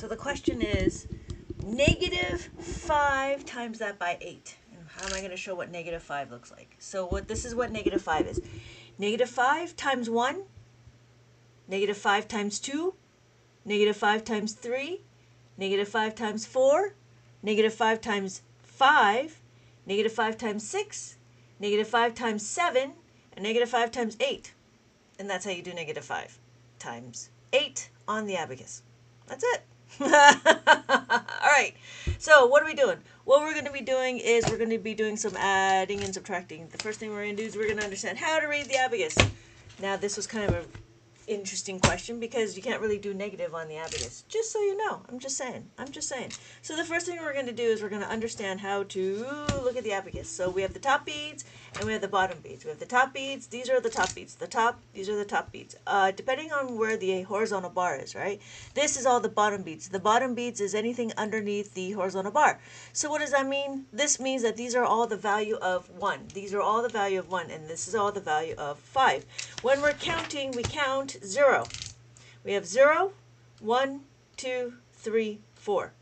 So the question is -5 times that by 8. And how am I going to show what -5 looks like? So this is what -5 is. -5 times 1, -5 times 2, -5 times 3, -5 times 4, -5 times 5, -5 times 6, -5 times 7, and -5 times 8. And that's how you do -5 times 8 on the abacus. That's it. All right, so what are we doing? What we're going to be doing is we're going to be doing some adding and subtracting. The first thing we're going to do is we're going to understand how to read the abacus. Now, this was kind of an interesting question because you can't really do negative on the abacus. Just so you know, I'm just saying. So the first thing we're going to do is we're going to understand how to look at the abacus. So we have the top beads and we have the bottom beads. We have the top beads. These are the top beads. These are the top beads. Depending on where the horizontal bar is, right? This is all the bottom beads. The bottom beads is anything underneath the horizontal bar. So what does that mean? This means that these are all the value of 1. These are all the value of 1, and this is all the value of 5. When we're counting, we count 0. We have 0, 1, 2, 3, 4.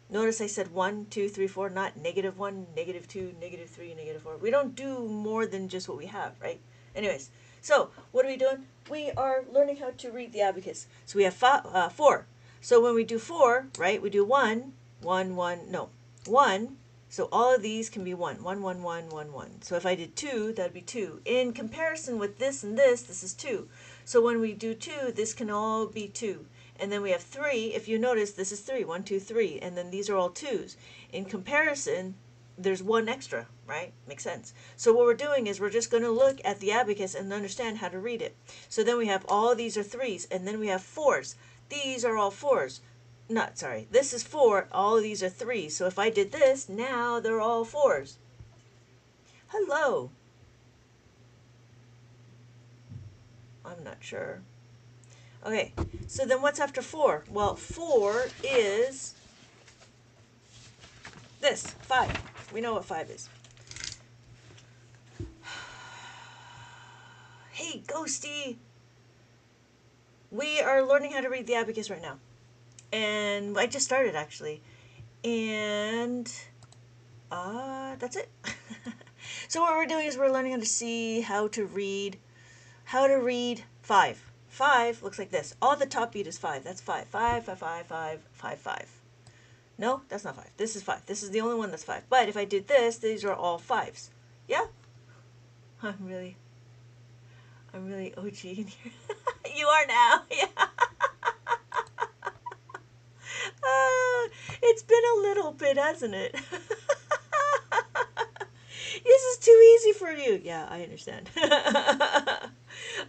Notice I said 1, 2, 3, 4, not -1, -2, -3, -4. We don't do more than just what we have, right? Anyways, so what are we doing? We are learning how to read the abacus. So we have 4. So when we do 4, right, we do 1, 1, 1, no, 1. So all of these can be 1, 1, 1, 1, 1, 1. So if I did 2, that would be 2. In comparison with this and this is 2. So when we do 2, this can all be 2. And then we have 3. If you notice, this is 3. 1, 2, 3. And then these are all 2s. In comparison, there's 1 extra, right? Makes sense. So what we're doing is we're just going to look at the abacus and understand how to read it. So then we have all these are 3s, and then we have 4s. These are all 4s. This is 4. All of these are 3s. So if I did this, now they're all 4s. Hello. I'm not sure. Okay, so then what's after 4? Well, 4 is this, 5. We know what 5 is. Hey, Ghosty! We are learning how to read the abacus right now. And I just started, actually. And that's it. So what we're doing is we're learning how to read 5. 5 looks like this. All the top beat is 5. That's 5. 5, 5, 5, 5, 5, 5. No, that's not 5. This is 5. This is the only one that's 5. But if I did this, these are all 5s. Yeah? I'm really OG in here. You are now. Yeah. It's been a little bit, hasn't it? This is too easy for you. Yeah, I understand.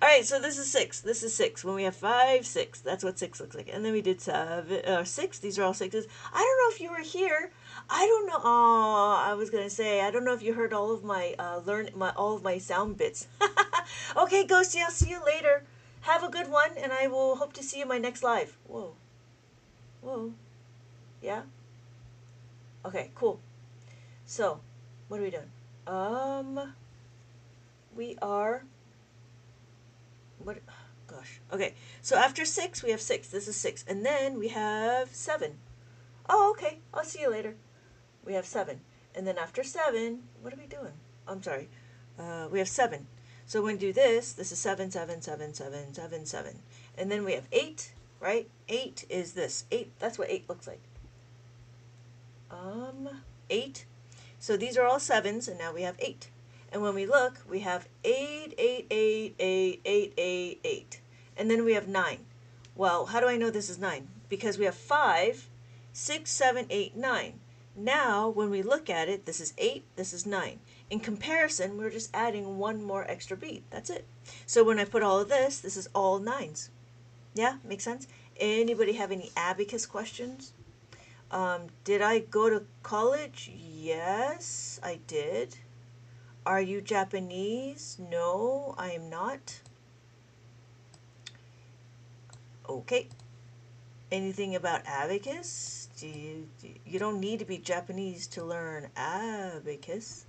All right, so this is 6. This is 6. When we have 5, 6. That's what 6 looks like. And then we did 6. These are all 6s. I don't know if you were here. I don't know. Oh, I was gonna say I don't know if you heard all of my all of my sound bits. Okay, Ghosty, I'll see you later. Have a good one, and I will hope to see you in my next live. Whoa. Whoa. Yeah? Okay, cool. So, what are we doing? We are, gosh. Okay, so after 6, we have 6. This is 6. And then we have 7. Oh, okay. I'll see you later. We have 7. And then after 7, what are we doing? I'm sorry. We have 7. So when we do this, this is 7, 7, 7, 7, 7, 7. And then we have 8, right? 8 is this. 8, that's what 8 looks like. 8. So these are all 7s, and now we have 8. And when we look, we have 8, 8, 8, 8, 8, 8, 8. And then we have 9. Well, how do I know this is 9? Because we have 5, 6, 7, 8, 9. Now, when we look at it, this is 8, this is 9. In comparison, we're just adding one more extra beat. That's it. So when I put all of this, this is all 9s. Yeah, makes sense? Anybody have any abacus questions? Did I go to college? Yes, I did. Are you Japanese? No, I am not. Okay. Anything about abacus? You don't need to be Japanese to learn abacus.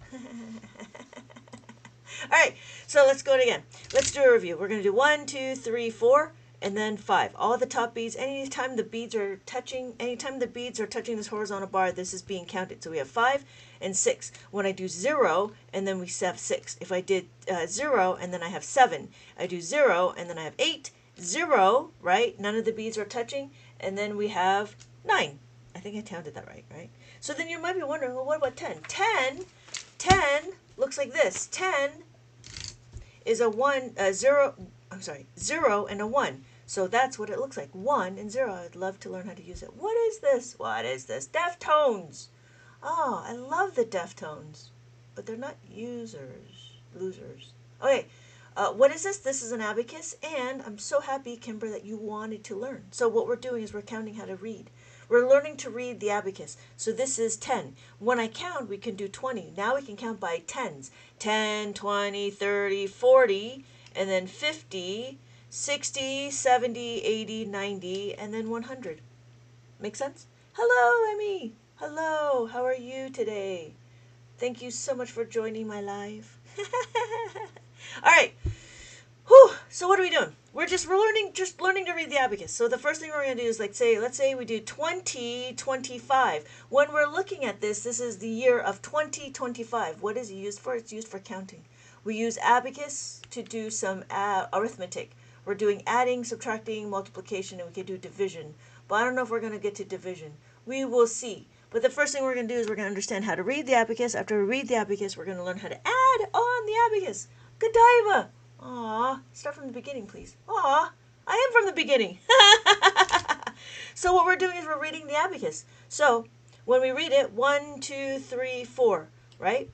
All right, so let's go again. Let's do a review. We're going to do 1, 2, 3, 4, and then 5. All the top beads, anytime the beads are touching this horizontal bar, this is being counted. So we have 5 and 6. When I do 0, and then we have 6. If I did 0, and then I have 7. I do 0, and then I have 8. 0, right? None of the beads are touching. And then we have 9. I think I counted that right? So then you might be wondering, well, what about 10? 10 looks like this. 10 is a 0 and a 1. So that's what it looks like, 1 and 0. I'd love to learn how to use it. What is this? What is this? Deftones. Oh, I love the Deftones. But they're not losers. Okay, what is this? This is an abacus, and I'm so happy, Kimber, that you wanted to learn. So what we're doing is we're counting how to read. We're learning to read the abacus. So this is 10. When I count, we can do 20. Now we can count by tens. 10, 20, 30, 40, and then 50, 60, 70, 80, 90, and then 100. Make sense? Hello, Emmy. Hello. How are you today? Thank you so much for joining my live. All right. Whew. So what are we doing? We're learning to read the abacus. So the first thing we're going to do is let's say we do 2025. When we're looking at this is the year of 2025. What is it used for? It's used for counting. We use abacus to do some arithmetic. We're doing adding, subtracting, multiplication, and we can do division. But I don't know if we're going to get to division. We will see. But the first thing we're going to do is we're going to understand how to read the abacus. After we read the abacus, we're going to learn how to add on the abacus. Godiva! Aw, start from the beginning, please. Aw, I am from the beginning. So what we're doing is we're reading the abacus. So when we read it, 1, 2, 3, 4, right?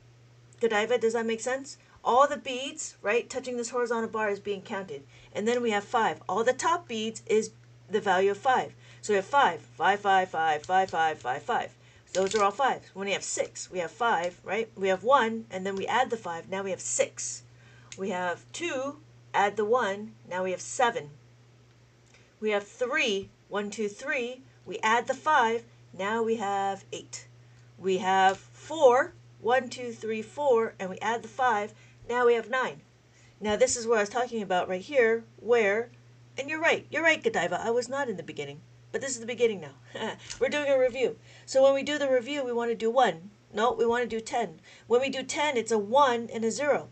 Godiva, does that make sense? All the beads, right, touching this horizontal bar is being counted. And then we have 5. All the top beads is the value of 5. So we have 5, 5, 5, 5, 5, 5, 5, 5. Those are all 5s. When we have 6, we have 5, right? We have 1, and then we add the 5. Now we have 6. We have 2, add the 1, now we have 7. We have 3, 1, 2, 3, we add the 5, now we have 8. We have 4, 1, 2, 3, 4, and we add the 5, now we have 9. Now this is what I was talking about right here, where, and you're right, Godiva, I was not in the beginning, but this is the beginning now. We're doing a review. So when we do the review, we want to do 1. No, we want to do 10. When we do 10, it's a 1 and a 0.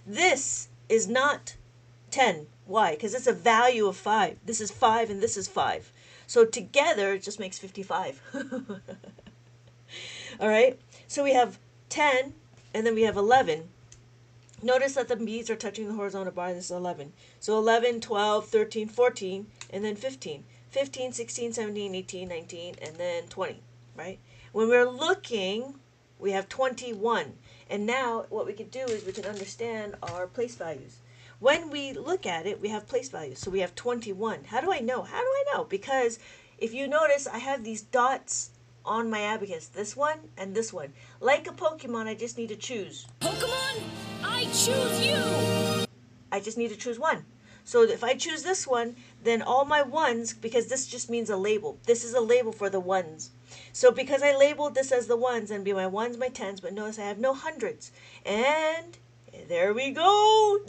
This is not 10. Why? Because it's a value of 5. This is 5 and this is 5. So together it just makes 55. All right? So we have 10 and then we have 11. Notice that the beads are touching the horizontal bar. This is 11. So 11, 12, 13, 14, and then 15. 15, 16, 17, 18, 19, and then 20. Right? When we're looking, we have 21. And now what we can do is we can understand our place values. When we look at it, we have place values. So we have 21. How do I know? Because if you notice, I have these dots on my abacus. This one and this one. Like a Pokemon, I just need to choose. Pokemon, I choose you! I just need to choose one. So if I choose this one, then all my ones, because this just means a label. This is a label for the ones. So because I labeled this as the ones, and be my ones, my tens, but notice I have no hundreds. And there we go.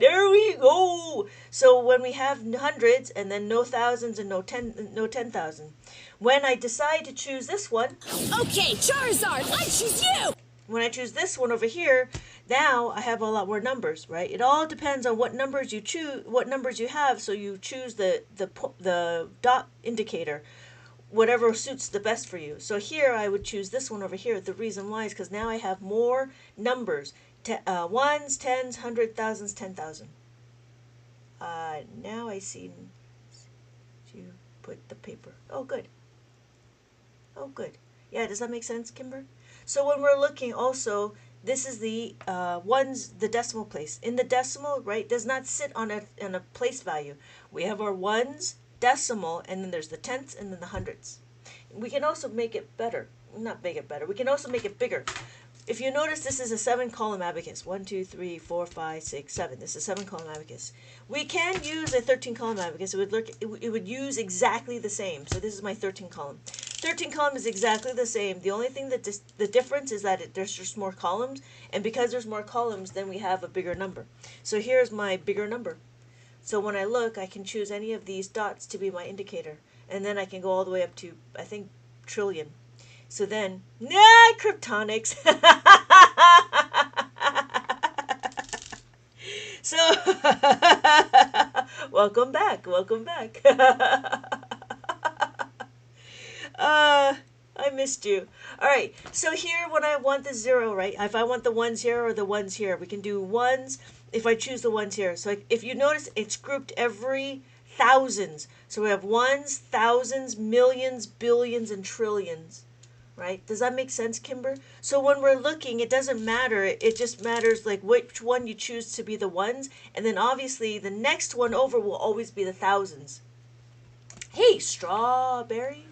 So when we have hundreds, and then no thousands and no 10,000. When I decide to choose this one. Okay, Charizard, I choose you! When I choose this one over here, now I have a lot more numbers, right? It all depends on what numbers you choose, what numbers you have. So you choose the dot indicator, whatever suits the best for you. So here I would choose this one over here. The reason why is because now I have more numbers, ones, tens, 100,000s, 10,000. Now I see you put the paper. Oh, good. Yeah, does that make sense, Kimber? So when we're looking also, this is the ones, the decimal place. In the decimal, right, does not sit on a place value. We have our ones, decimal, and then there's the tenths and then the hundreds. We can also make it better. Not make it better. We can also make it bigger. If you notice, this is a 7-column abacus. 1, 2, 3, 4, 5, 6, 7. This is a 7-column abacus. We can use a 13-column abacus. It would use exactly the same. So this is my 13-column. 13-column is exactly the same. The only thing that the difference is that there's just more columns, and because there's more columns, then we have a bigger number. So here's my bigger number. So when I look, I can choose any of these dots to be my indicator. And then I can go all the way up to, I think, trillion. So then, nah, cryptonics. So, welcome back, welcome back. I missed you. All right, so here when I want the 0, right? If I want the ones here or the ones here, we can do ones if I choose the ones here. So if you notice, it's grouped every thousands. So we have ones, thousands, millions, billions, and trillions. Right? Does that make sense, Kimber? So when we're looking, it doesn't matter. It just matters like which one you choose to be the ones. And then obviously the next one over will always be the thousands. Hey, strawberry.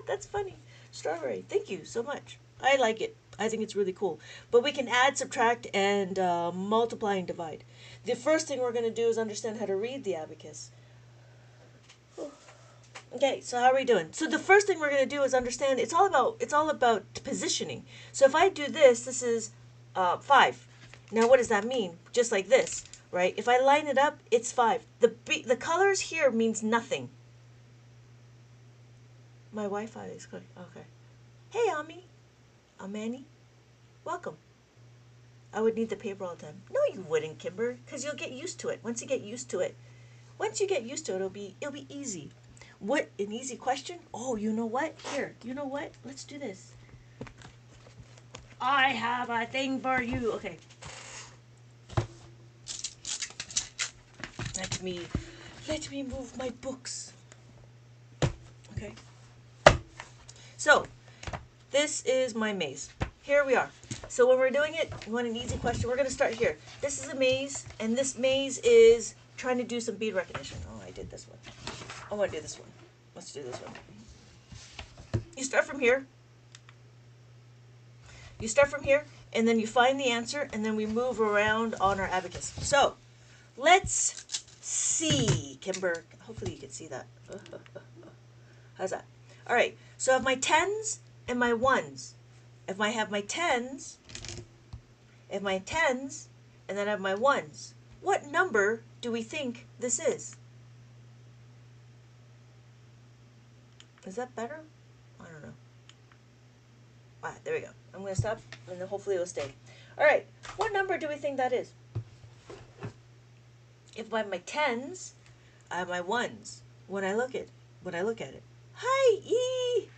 That's funny. Strawberry. Thank you so much. I like it. I think it's really cool. But we can add, subtract, and multiply and divide. The first thing we're going to do is understand how to read the abacus. Okay, so how are we doing? So the first thing we're going to do is understand it's all about positioning. So if I do this, this is 5. Now what does that mean? Just like this, right? If I line it up, it's 5. The colors here means nothing. My Wi-Fi is good. Okay. Hey, Ami. Amani. Welcome. I would need the paper all the time. No, you wouldn't, Kimber, because you'll get used to it. Once you get used to it, it'll be easy. What an easy question? Oh, you know what? Here, you know what? Let's do this. I have a thing for you. Okay. Let me move my books. Okay. So, this is my maze. Here we are. So when we're doing it, you want an easy question? We're going to start here. This is a maze, and this maze is trying to do some bead recognition. Oh, I did this one. I want to do this one. Let's do this one. You start from here. And then you find the answer, and then we move around on our abacus. So, let's see, Kimber. Hopefully you can see that. How's that? All right. So I have my 10s and my 1s. If I have my 10s, and then I have my 1s, what number do we think this is? Is that better? I don't know. There we go. I'm going to stop, and then hopefully it will stay. All right. What number do we think that is? If I have my 10s, I have my 1s. When I look at it. Hi, E!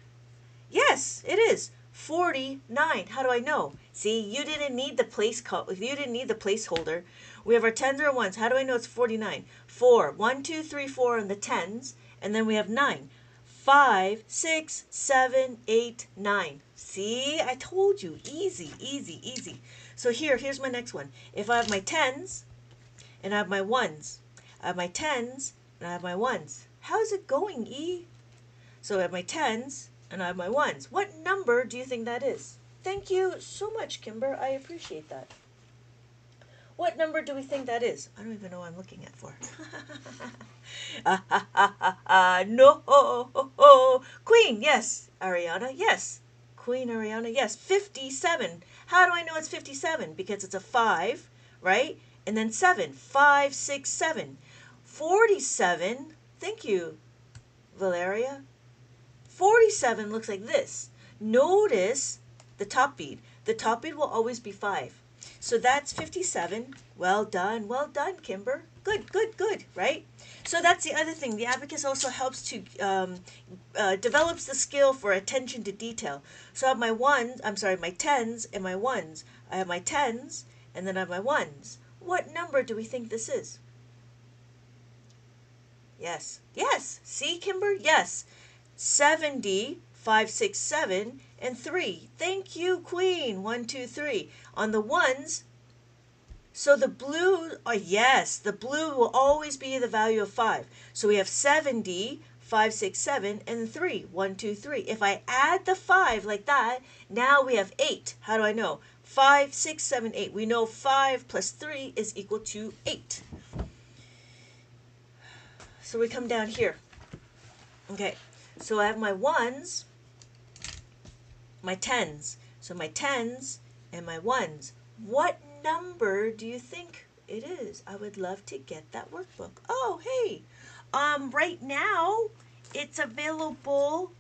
Yes, it is. 49. How do I know? See, you didn't need the placeholder. We have our 10s or 1s. How do I know it's 49? 4. 1, 2, 3, 4 on the 10s, and then we have 9. 5, 6, 7, 8, 9. See, I told you. Easy, easy, easy. So here's my next one. If I have my 10s and I have my 1s, I have my 10s and I have my 1s. How's it going, E? So I have my 10s and I have my 1s. What number do you think that is? Thank you so much, Kimber. I appreciate that. What number do we think that is? I don't even know what I'm looking at for. No. Queen, yes. Ariana, yes. Queen Ariana, yes. 57. How do I know it's 57? Because it's a 5, right? And then 7. 5, 6, 7. 47. Thank you, Valeria. 47 looks like this. Notice the top bead. The top bead will always be 5. So that's 57. Well done, Kimber. Good, right? So that's the other thing. The abacus also helps to develops the skill for attention to detail. So I have my 10s and my 1s. I have my 10s and then I have my 1s. What number do we think this is? Yes. See, Kimber? Yes. 70, 5, 6, 7, and 3. Thank you, Queen. 1, 2, 3. On the 1s, so the blue, the blue will always be the value of 5. So we have 70, 5, 6, 7, and 3. 1, 2, 3. If I add the 5 like that, now we have 8. How do I know? 5, 6, 7, 8. We know 5 plus 3 is equal to 8. So we come down here. Okay. So I have my 1s, my 10s. So my 10s and my 1s. What number do you think it is. I would love to get that workbook. Oh, hey. Right now it's available.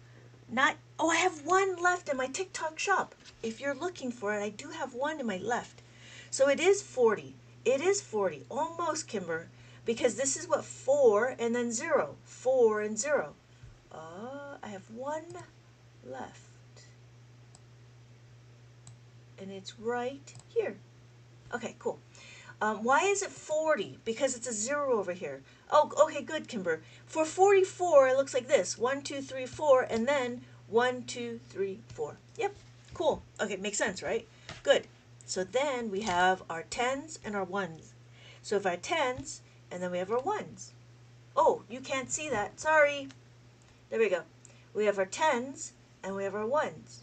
Not Oh, I have one left in my TikTok shop. If you're looking for it, I do have one in my left. So it is 40. It is 40. Almost, Kimber. Because this is what 4 and then 0. 4 and 0. I have one left. And it's right here. Okay, cool. Why is it 40? Because it's a 0 over here. Oh, okay, good, Kimber. For 44, it looks like this. 1, 2, 3, 4, and then 1, 2, 3, 4. Yep, cool. Okay, makes sense, right? Good. So then we have our tens and our ones. So if our tens, and then we have our ones. Oh, you can't see that. Sorry. There we go. We have our tens, and we have our ones.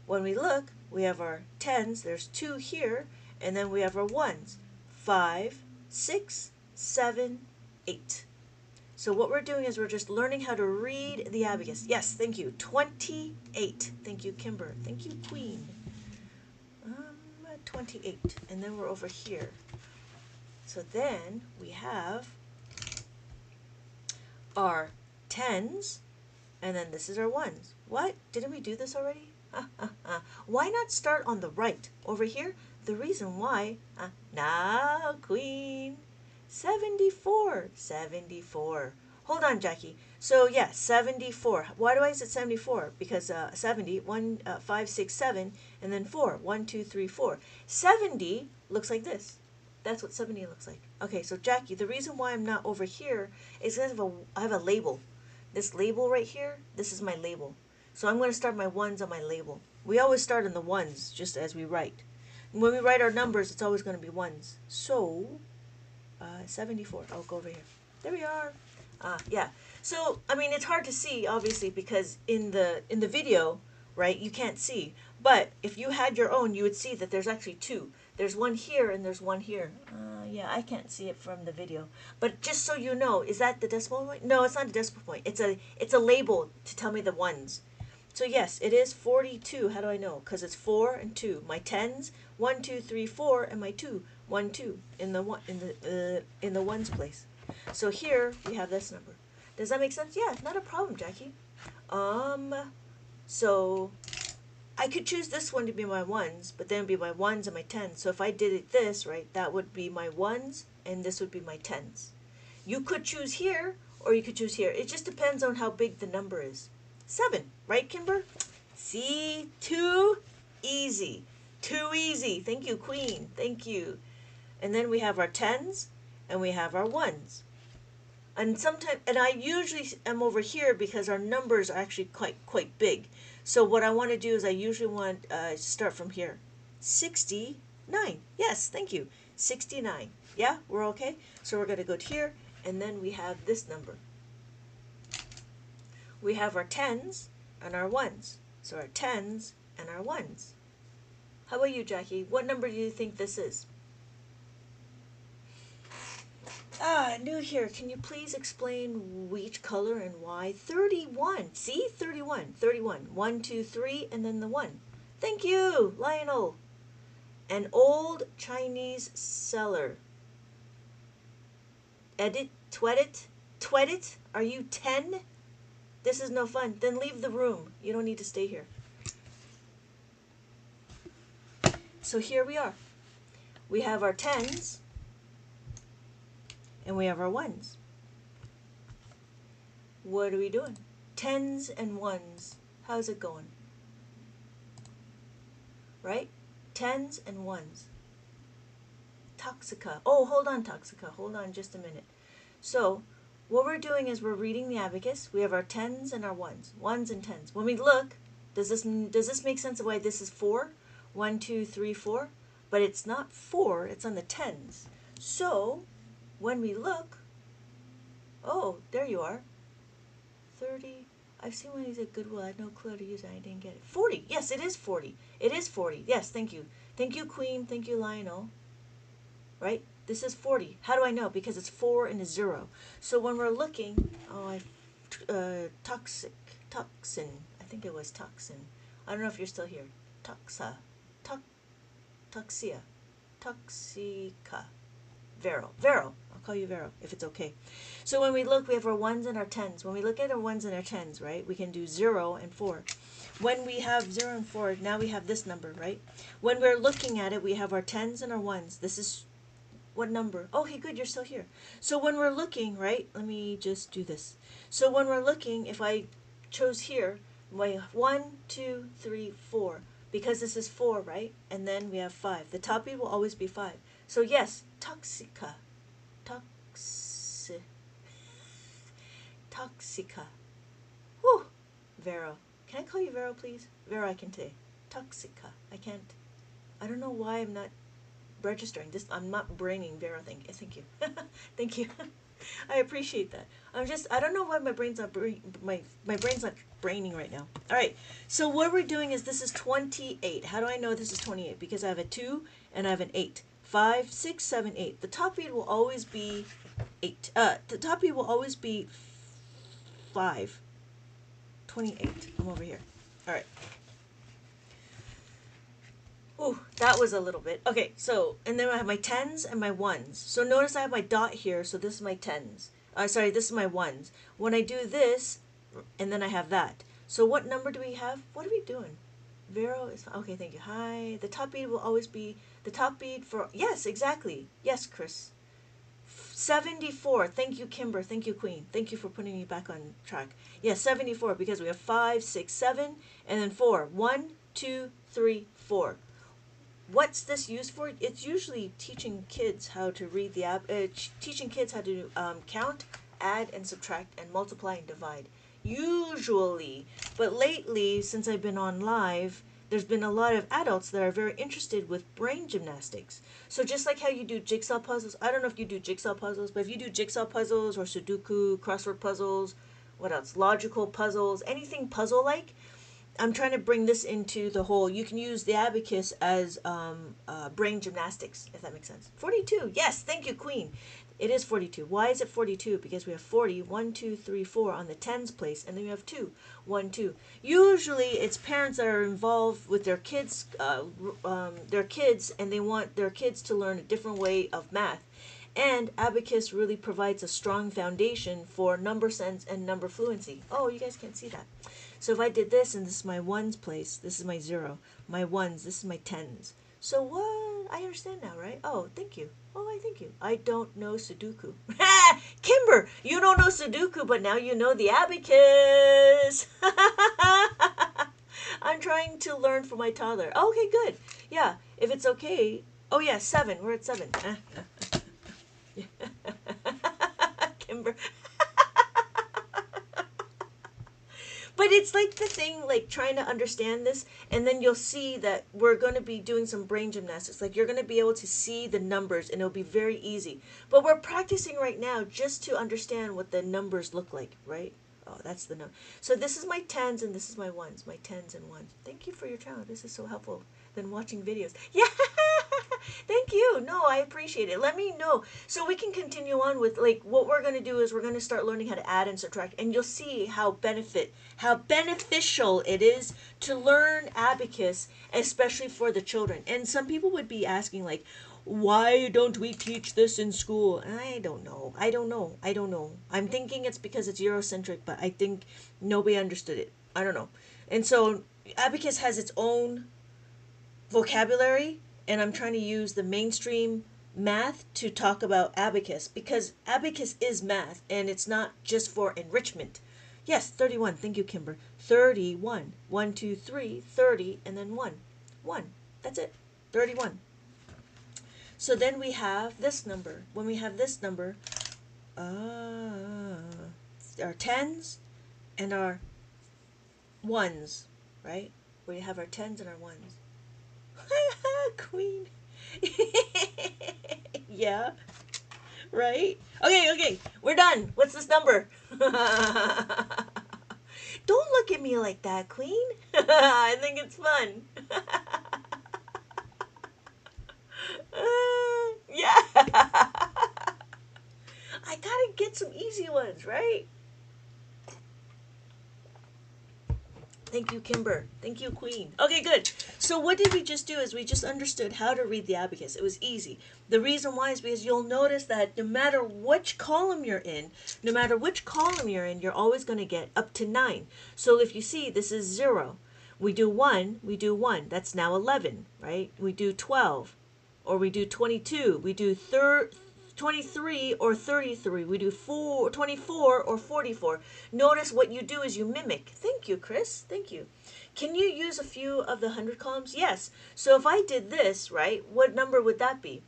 When we look, we have our tens. There's 2 here, and then we have our ones. 5, 6, 7, 8. So what we're doing is we're just learning how to read the abacus. Yes, thank you. 28. Thank you, Kimber. Thank you, Queen. 28. And then we're over here. So then we have our tens, and then this is our ones. What? Didn't we do this already? Why not start on the right? Over here, the reason why, now, Queen, 74, 74. Hold on, Jackie. So, yeah, 74. Why do I say 74? Because 70, 1, 5, 6, 7, and then 4. 1, 2, 3, 4. 70 looks like this. That's what 70 looks like. Okay, so Jackie, the reason why I'm not over here is because I have a label. This label right here, this is my label. So I'm going to start my ones on my label. We always start on the ones, just as we write. And when we write our numbers, it's always going to be ones. So, 74. I'll go over here. There we are. Yeah. So, I mean, it's hard to see, obviously, because in the video, right, you can't see. But if you had your own, you would see that there's actually 2. There's one here and there's one here. Yeah, I can't see it from the video. But just so you know, is that the decimal point? No, it's not a decimal point. It's a label to tell me the ones. So yes, it is 42. How do I know? Because it's 4 and 2. My tens, 1, 2, 3, 4, and my 2, 1, 2 in the ones place. So here we have this number. Does that make sense? Yeah, not a problem, Jackie. So I could choose this one to be my ones, but then it'd be my ones and my tens. So if I did it this, right, that would be my ones, and this would be my tens. You could choose here, or you could choose here. It just depends on how big the number is. 7, right, Kimber? See, too easy. Too easy. Thank you, Queen. Thank you. And then we have our tens, and we have our ones. And I usually am over here because our numbers are actually quite big. So what I want to do is I usually want to start from here. 69. Yes, thank you. 69. Yeah, we're okay? So we're going to go to here, and then we have this number. We have our tens and our ones. So our tens and our ones. How about you, Jackie? What number do you think this is? New here. Can you please explain which color and why? 31. See? 31. 31. 1, 2, 3, and then the 1. Thank you, Lionel. An old Chinese seller. Edit? Tweddit? Are you 10? This is no fun. Then leave the room. You don't need to stay here. So here we are. We have our tens, and we have our ones. What are we doing? Tens and ones. How's it going? Right? Tens and ones. Toxica. Oh, hold on, Toxica. Hold on just a minute. So, what we're doing is we're reading the abacus. We have our tens and our ones. Ones and tens. When we look, does this make sense of why this is 4? 1, 2, 3, 4? But it's not 4. It's on the tens. So, when we look, oh, there you are. 30. I've seen one of these at Goodwill. I had no clue how to use it. I didn't get it. 40. Yes, it is 40. It is 40. Yes, thank you. Thank you, Queen. Thank you, Lionel. Right? This is 40. How do I know? Because it's 4 and a 0. So when we're looking, toxin. I think it was toxin. I don't know if you're still here. Toxia. Toxica. Vero. Vero. I'll call you Vero if it's okay. So when we look, we have our 1s and our 10s. When we look at our 1s and our 10s, right, we can do 0 and 4. When we have 0 and 4, now we have this number, right? When we're looking at it, we have our 10s and our 1s. This is what number? Oh, hey, good, you're still here. So when we're looking, right, let me just do this. So when we're looking, if I chose here, my 1, 2, 3, 4, because this is 4, right? And then we have 5. The top beat will always be 5. So yes, toxica. Toxica. Whew. Vero. Can I call you Vero, please? Vero, I can say. Toxica. I can't. I don't know why I'm not registering this. I'm not braining Vero thing. Thank you. Thank you. I appreciate that. I don't know why my brain's not my brain's not braining right now. All right. So what we're doing is this is 28. How do I know this is 28? Because I have a 2 and I have an 8. 5, 6, 7, 8. The top beat will always be 8. The top beat will always be 5. 28. I'm over here. All right. Ooh, that was a little bit. Okay, so, and then I have my 10s and my 1s. So notice I have my dot here, so this is my 10s. Sorry, this is my 1s. When I do this, and then I have that. So what number do we have? What are we doing? Vero is, okay, thank you. Hi. The top beat will always be, the top beat for, yes, exactly. Yes, Chris. 74. Thank you, Kimber. Thank you, Queen. Thank you for putting me back on track. Yes, 74, because we have 5, 6, 7, and then 4. 1, 2, 3, 4. What's this used for? It's usually teaching kids how to read teaching kids how to count, add and subtract, and multiply and divide. Usually, but lately, since I've been on live, there's been a lot of adults that are very interested with brain gymnastics. So just like how you do jigsaw puzzles, I don't know if you do jigsaw puzzles, but if you do jigsaw puzzles or Sudoku, crossword puzzles, what else? Logical puzzles, anything puzzle-like, I'm trying to bring this into the whole. You can use the abacus as brain gymnastics, if that makes sense. 42. Yes, thank you, Queen. It is 42. Why is it 42? Because we have 40, 1, 2, 3, 4 on the tens place, and then we have 2, 1, 2. Usually, it's parents that are involved with their kids, and they want their kids to learn a different way of math. And Abacus really provides a strong foundation for number sense and number fluency. Oh, you guys can't see that. So if I did this, and this is my 1s place, this is my 0. My 1s, this is my 10s. So what? I understand now, right? Oh, thank you. Oh, I thank you. I don't know Sudoku. Kimber, you don't know Sudoku, but now you know the abacus. I'm trying to learn for my toddler. Okay, good. Yeah, if it's okay. Oh, yeah, 7. We're at 7. Kimber. But it's like the thing, like trying to understand this, and then you'll see that we're going to be doing some brain gymnastics. Like you're going to be able to see the numbers, and it'll be very easy. But we're practicing right now just to understand what the numbers look like, right? Oh, that's the number. So this is my 10s, and this is my 1s, my 10s and 1s. Thank you for your channel. This is so helpful than watching videos. Yeah. Thank you. No, I appreciate it. Let me know so we can continue on with like what we're going to do is we're going to start learning how to add and subtract, and you'll see how beneficial it is to learn abacus, especially for the children. And some people would be asking like, why don't we teach this in school? I don't know. I'm thinking it's because it's Eurocentric, but I think nobody understood it. I don't know. And so abacus has its own vocabulary, and I'm trying to use the mainstream math to talk about abacus, because abacus is math, and it's not just for enrichment. Yes, 31. Thank you, Kimber. 31. 1, 2, 3, 30, and then 1. 1. That's it. 31. So then we have this number. When we have this number, our 10s and our 1s, right? We have our 10s and our 1s. Queen. Yeah. Right? Okay. We're done. What's this number? Don't look at me like that, Queen. I think it's fun. Yeah. I gotta get some easy ones, right? Thank you, Kimber. Thank you, Queen. Okay, good. So what did we just do is we just understood how to read the abacus. It was easy. The reason why is because you'll notice that no matter which column you're in, you're always going to get up to 9. So if you see, this is 0. We do 1, That's now 11, right? We do 12, or we do 22. We do 23 or 33. We do 24 or 44. Notice what you do is you mimic. Thank you, Chris. Thank you. Can you use a few of the 100 columns? Yes. So if I did this, right, what number would that be?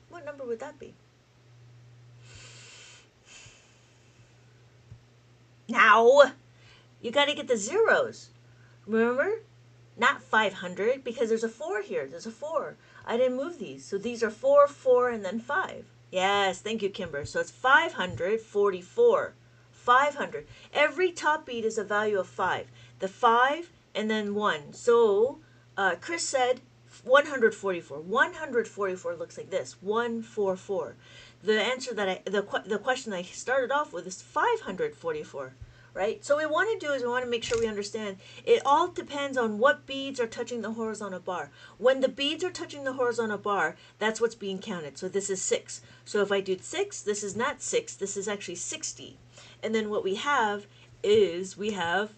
What number would that be? Now, you got to get the zeros. Remember? Not 500, because there's a 4 here. There's a 4. I didn't move these. So these are 4, 4, and then 5. Yes, thank you, Kimber. So it's 544. 500. Every top beat is a value of 5. The 5 and then 1. So Chris said 144. 144 looks like this. 144. The answer that the question I started off with is 544. Right? So what we want to do is we want to make sure we understand it all depends on what beads are touching the horizontal bar. When the beads are touching the horizontal bar, that's what's being counted. So this is 6. So if I do 6, this is not 6, this is actually 60. And then what we have is we have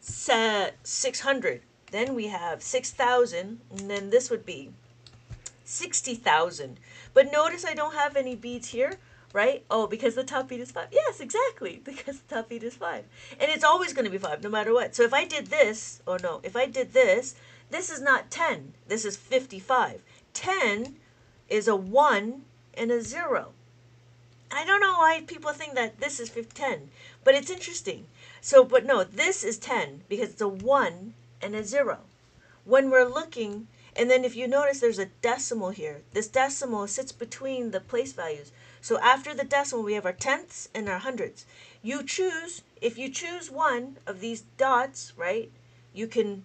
600. Then we have 6,000, and then this would be 60,000. But notice I don't have any beads here. Right? Oh, because the top beat is 5. Yes, exactly. Because the top beat is 5. And it's always going to be 5, no matter what. So if I did this, if I did this, this is not 10. This is 55. 10 is a 1 and a 0. I don't know why people think that this is 10, but it's interesting. So, but no, this is 10 because it's a 1 and a 0. When we're looking, and then if you notice there's a decimal here. This decimal sits between the place values. So after the decimal, we have our tenths and our hundreds. If you choose one of these dots, right, you can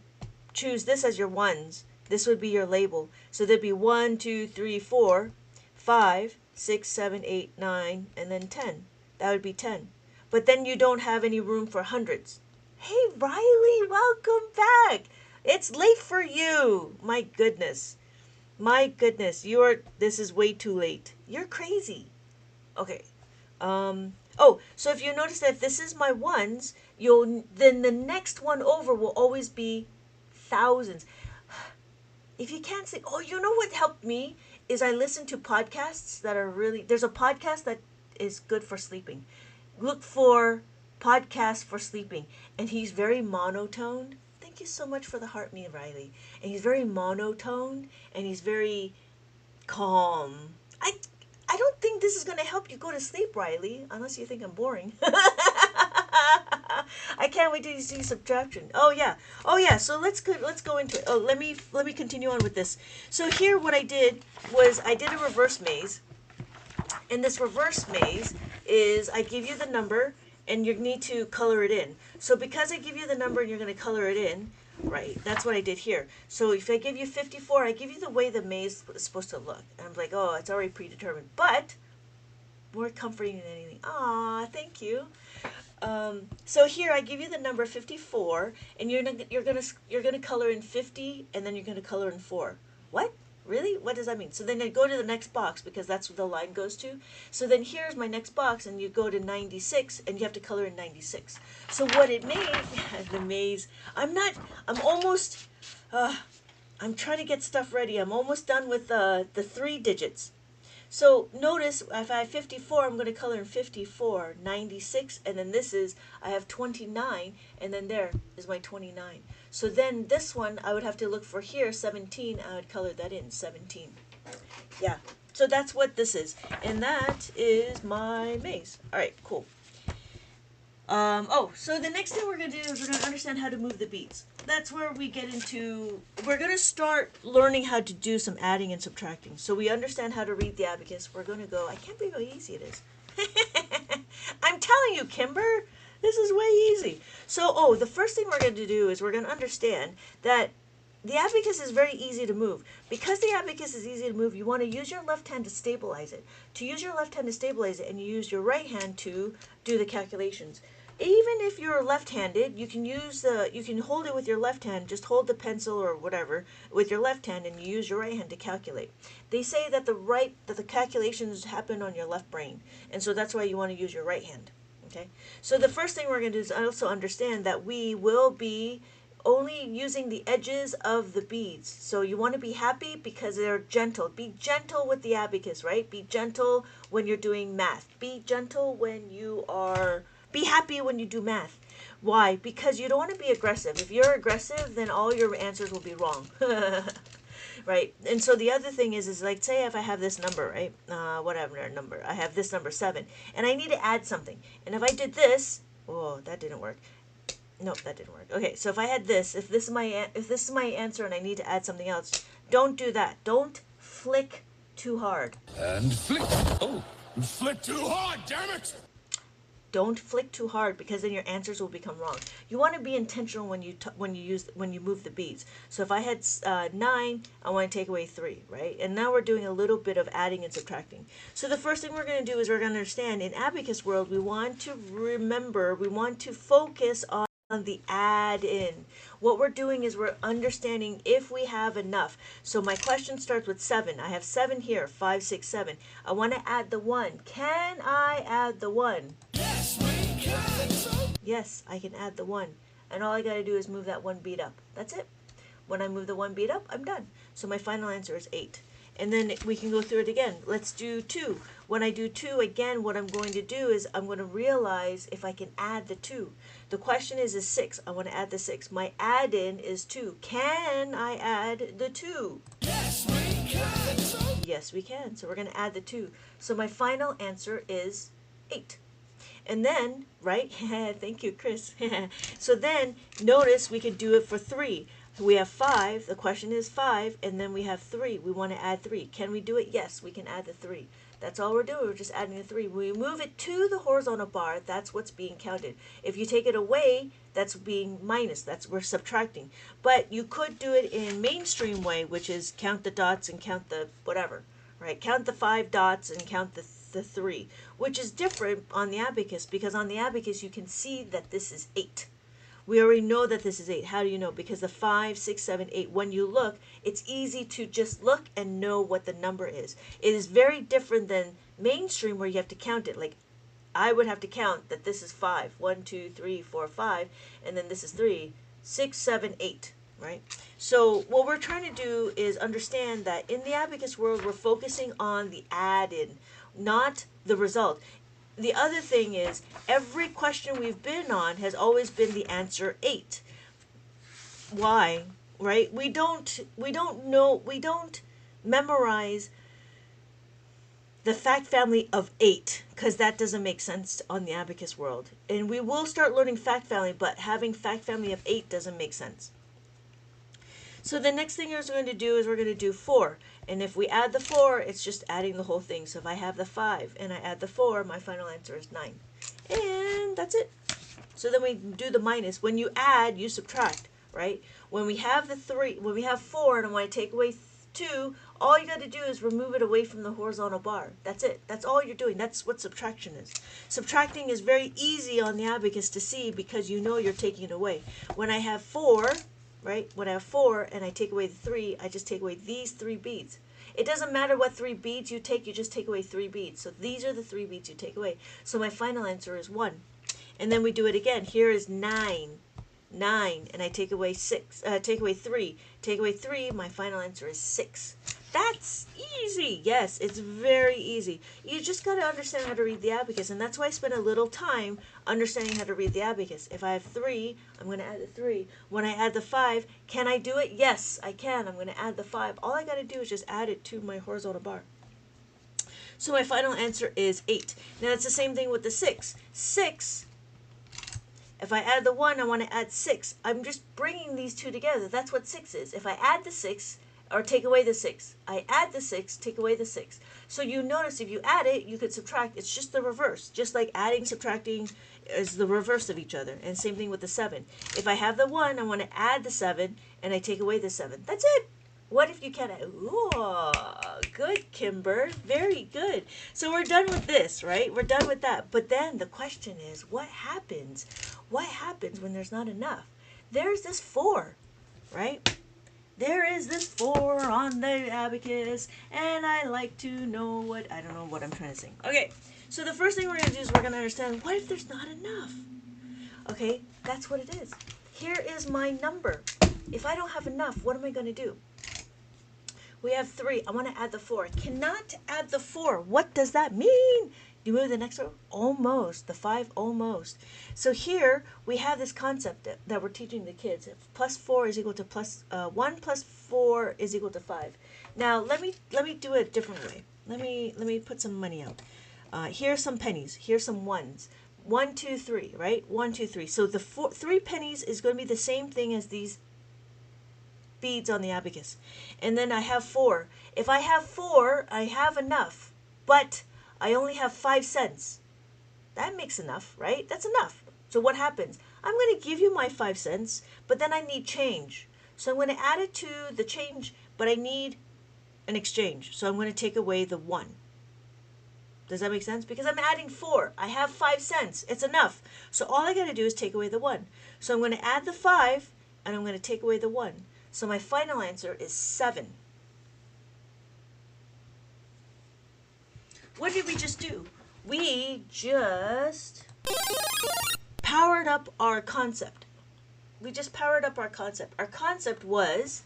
choose this as your ones. This would be your label. So there'd be 1, 2, 3, 4, 5, 6, 7, 8, 9, and then 10. That would be 10. But then you don't have any room for hundreds. Hey, Riley, welcome back. It's late for you. My goodness. This is way too late. You're crazy. Okay. So if you notice that if this is my ones, then the next one over will always be thousands. If you can't say, you know what helped me is I listen to podcasts that are there's a podcast that is good for sleeping. Look for podcasts for sleeping. And he's very monotone. Thank you so much for the heart, me, Riley. And he's very monotone and he's very calm. I don't think this is going to help you go to sleep, Riley, unless you think I'm boring. I can't wait to see subtraction. Oh yeah. So let's go into it. Let me continue on with this. So here, what I did was I did a reverse maze, and this reverse maze is I give you the number and you need to color it in. So because I give you the number and you're going to color it in, right, that's what I did here. So if I give you 54, I give you the way the maze is supposed to look. And I'm like, it's already predetermined. But more comforting than anything. Aw, thank you. So here I give you the number 54, and you're gonna color in 50, and then you're gonna color in 4. What? Really? What does that mean? So then I go to the next box because that's what the line goes to. So then here's my next box, and you go to 96, and you have to color in 96. So what it made, the maze. I'm trying to get stuff ready. I'm almost done with the 3 digits. So notice if I have 54, I'm going to color in 54, 96, and then I have 29, and then there is my 29. So then this one, I would have to look for here, 17, I would color that in, 17. Yeah, so that's what this is. And that is my maze. All right, cool. So the next thing we're going to do is we're going to understand how to move the beads. That's where we get into, we're going to start learning how to do some adding and subtracting. So we understand how to read the abacus. We're going to go, I can't believe how easy it is. I'm telling you, Kimber, this is way easy. So, the first thing we're going to do is we're going to understand that the abacus is very easy to move. Because the abacus is easy to move, you want to use your left hand to stabilize it. To use your left hand to stabilize it, and you use your right hand to do the calculations. Even if you're left-handed, you can you can hold it with your left hand, just hold the pencil or whatever with your left hand and you use your right hand to calculate. They say that the calculations happen on your left brain, and so that's why you want to use your right hand. Okay? So the first thing we're going to do is also understand that we will be only using the edges of the beads. So you want to be happy because they're gentle. Be gentle with the abacus, right? Be gentle when you're doing math. Be gentle when you are, be happy when you do math. Why? Because you don't want to be aggressive. If you're aggressive, then all your answers will be wrong. Right? And so the other thing is like, say if I have this number, right? Whatever number. I have this number 7, and I need to add something. And if I did this, oh, that didn't work. Nope, that didn't work. Okay, so if I had this, if this is my answer and I need to add something else, don't do that. Don't flick too hard. And flick. Oh, you flick too hard, damn it! Don't flick too hard because then your answers will become wrong. You want to be intentional when you move the beads. So if I had 9, I want to take away 3, right? And now we're doing a little bit of adding and subtracting. So the first thing we're going to do is we're going to understand in abacus world, we want to remember, we want to focus on the add in. What we're doing is we're understanding if we have enough. So my question starts with 7. I have 7 here, 5, 6, 7. I want to add the 1. Can I add the 1? Yes, we can! Yes, I can add the 1. And all I got to do is move that 1 bead up. That's it. When I move the 1 bead up, I'm done. So my final answer is 8. And then we can go through it again. Let's do 2. When I do 2, again, what I'm going to do is I'm going to realize if I can add the 2. The question is 6. I want to add the 6. My add-in is 2. Can I add the 2? Yes, we can! Yes, we can. So we're going to add the 2. So my final answer is 8. And then, right? Thank you, Chris. So then, notice we could do it for 3. We have 5. The question is 5. And then we have 3. We want to add 3. Can we do it? Yes, we can add the 3. That's all we're doing. We're just adding the 3. When we move it to the horizontal bar, that's what's being counted. If you take it away, that's being minus. We're subtracting. But you could do it in mainstream way, which is count the dots and count the whatever, right? Count the 5 dots and count the 3, which is different on the abacus, because on the abacus you can see that this is 8. We already know that this is 8. How do you know? Because the 5, 6, 7, 8, when you look, it's easy to just look and know what the number is. It is very different than mainstream where you have to count it. Like, I would have to count that this is 5. 1, 2, 3, 4, 5. And then this is 3, 6, 7, 8. Right? So what we're trying to do is understand that in the abacus world, we're focusing on the add-in, not the result. The other thing is, every question we've been on has always been the answer 8. Why? Right? We don't memorize the fact family of 8, because that doesn't make sense on the abacus world. And we will start learning fact family, but having fact family of 8 doesn't make sense. So the next thing we're going to do is we're going to do 4. And if we add the 4, it's just adding the whole thing. So if I have the 5 and I add the 4, my final answer is 9. And that's it. So then we do the minus. When you add, you subtract, right? When we have the 3, when we have 4 and I want to take away 2, all you got to do is remove it away from the horizontal bar. That's it. That's all you're doing. That's what subtraction is. Subtracting is very easy on the abacus to see because you know you're taking it away. When I have 4, right? When I have 4 and I take away the 3, I just take away these 3 beads. It doesn't matter what 3 beads you take, you just take away 3 beads. So these are the 3 beads you take away. So my final answer is 1. And then we do it again. Here is 9. 9, and I take away 6. Take away 3. Take away 3. My final answer is 6. That's easy. Yes, it's very easy. You just got to understand how to read the abacus, and that's why I spent a little time understanding how to read the abacus. If I have 3, I'm going to add the 3. When I add the 5, can I do it? Yes, I can. I'm going to add the 5. All I got to do is just add it to my horizontal bar. So my final answer is 8. Now it's the same thing with the 6. 6. If I add the 1, I want to add 6. I'm just bringing these two together. That's what 6 is. If I add the 6, or take away the 6, I add the 6, take away the 6. So you notice if you add it, you could subtract. It's just the reverse. Just like adding, subtracting is the reverse of each other. And same thing with the 7. If I have the 1, I want to add the 7, and I take away the 7. That's it. What if you can't? Ooh, good, Kimber. Very good. So we're done with this, right? We're done with that. But then the question is, what happens? What happens when there's not enough? There's this 4, right? There is this 4 on the abacus, and I like to know what, I don't know what I'm trying to sing. Okay, so the first thing we're going to do is we're going to understand, what if there's not enough? Okay, that's what it is. Here is my number. If I don't have enough, what am I going to do? We have 3. I want to add the 4. Cannot add the 4. What does that mean? You move the next row? Almost. The 5 almost. So here we have this concept that we're teaching the kids. Plus 4 is equal to 1 plus 4 is equal to 5. Now let me do it a different way. Let me put some money out. Here's some pennies. Here's some ones. 1, 2, 3. Right? 1, 2, 3. So the 3 pennies is going to be the same thing as these beads on the abacus. And then I have 4. If I have 4, I have enough. But I only have 5 cents. That makes enough, right? That's enough. So what happens? I'm going to give you my 5 cents, but then I need change. So I'm going to add it to the change, but I need an exchange. So I'm going to take away the 1. Does that make sense? Because I'm adding 4. I have 5 cents. It's enough. So all I got to do is take away the 1. So I'm going to add the 5, and I'm going to take away the 1. So my final answer is 7. What did we just do? We just powered up our concept. We just powered up our concept. Our concept was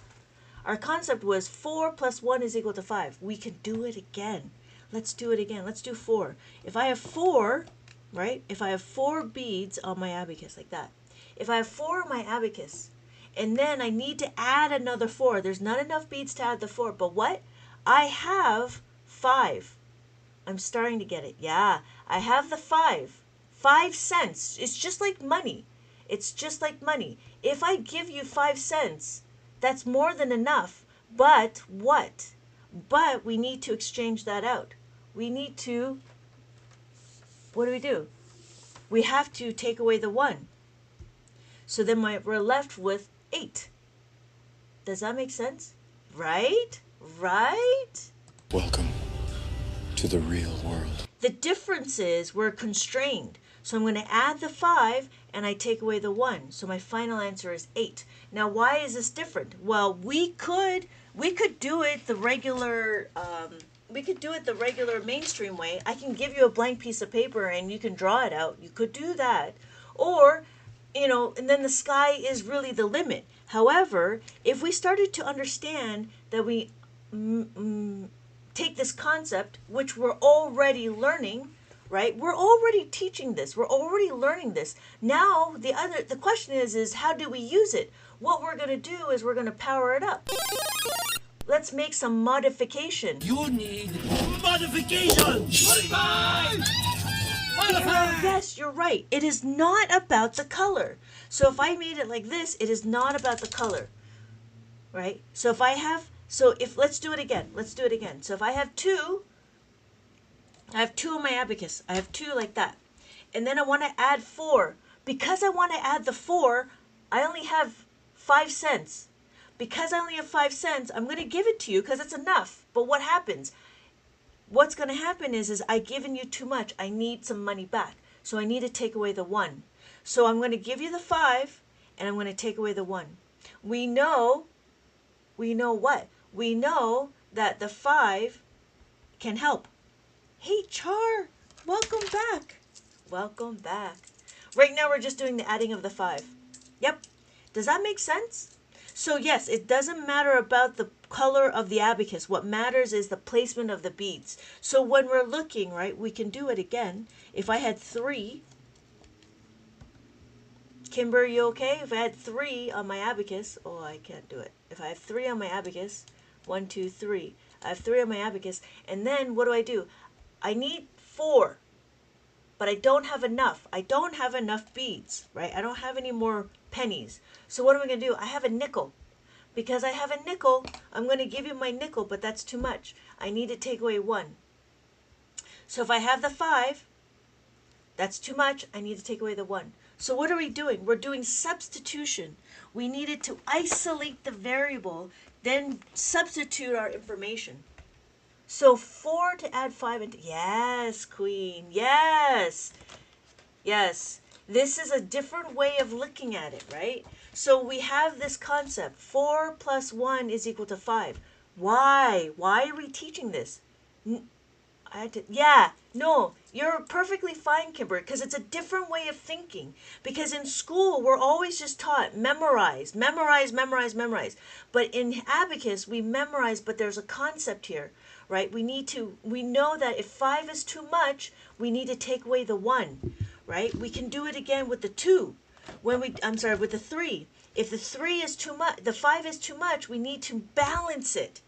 4 plus 1 is equal to 5. We can do it again. Let's do it again. Let's do 4. If I have 4, right? If I have 4 beads on my abacus like that. If I have 4 on my abacus, and then I need to add another 4. There's not enough beads to add the 4. But what? I have 5. I'm starting to get it. Yeah, I have the 5. 5 cents. It's just like money. It's just like money. If I give you 5 cents, that's more than enough. But what? But we need to exchange that out. We need to, what do? We have to take away the 1. So then we're left with 8. Does that make sense? Right? Right? Welcome to the real world. The difference is we're constrained. So I'm going to add the 5 and I take away the 1. So my final answer is 8. Now why is this different? Well, we could do it the regular mainstream way. I can give you a blank piece of paper and you can draw it out. You could do that. Or and then the sky is really the limit. However, if we started to understand that we take this concept, which we're already learning, right? We're already teaching this. We're already learning this. Now, the question is how do we use it? What we're going to do is we're going to power it up. Let's make some modification. You need modification. 25! Yes, you're right. It is not about the color. So if I made it like this, it is not about the color. Right? So let's do it again. So if I have 2, I have 2 on my abacus. I have 2 like that. And then I want to add 4. Because I want to add the 4, I only have 5 cents. Because I only have 5 cents, I'm going to give it to you because it's enough. But what happens? What's going to happen is I've given you too much. I need some money back. So I need to take away the 1. So I'm going to give you the 5 and I'm going to take away the 1. We know what? We know that the 5 can help. Hey, Char, welcome back. Welcome back. Right now we're just doing the adding of the 5. Yep. Does that make sense? So yes, it doesn't matter about the color of the abacus. What matters is the placement of the beads. So when we're looking, right, we can do it again. If I had 3, Kimber, are you okay? If I had 3 on my abacus, oh, I can't do it. If I have 3 on my abacus, 1, 2, 3. I have 3 on my abacus, and then what do? I need 4, but I don't have enough. I don't have enough beads, right? I don't have any more pennies. So what am I going to do? I have a nickel. Because I have a nickel, I'm going to give you my nickel, but that's too much. I need to take away 1. So if I have the 5, that's too much. I need to take away the 1. So what are we doing? We're doing substitution. We needed to isolate the variable Then substitute our information. So 4 to add 5 into, yes, queen, yes, yes. This is a different way of looking at it, right? So we have this concept, 4 plus 1 is equal to 5. Why? Why are we teaching this? I had to, yeah, no, you're perfectly fine, Kimber, because it's a different way of thinking. Because in school, we're always just taught memorize, memorize, memorize, memorize. But in Abacus, we memorize, but there's a concept here, right? We know that if 5 is too much, we need to take away the 1, right? We can do it again with the 2. With the 3. If the 3 is too much, the 5 is too much, we need to balance it.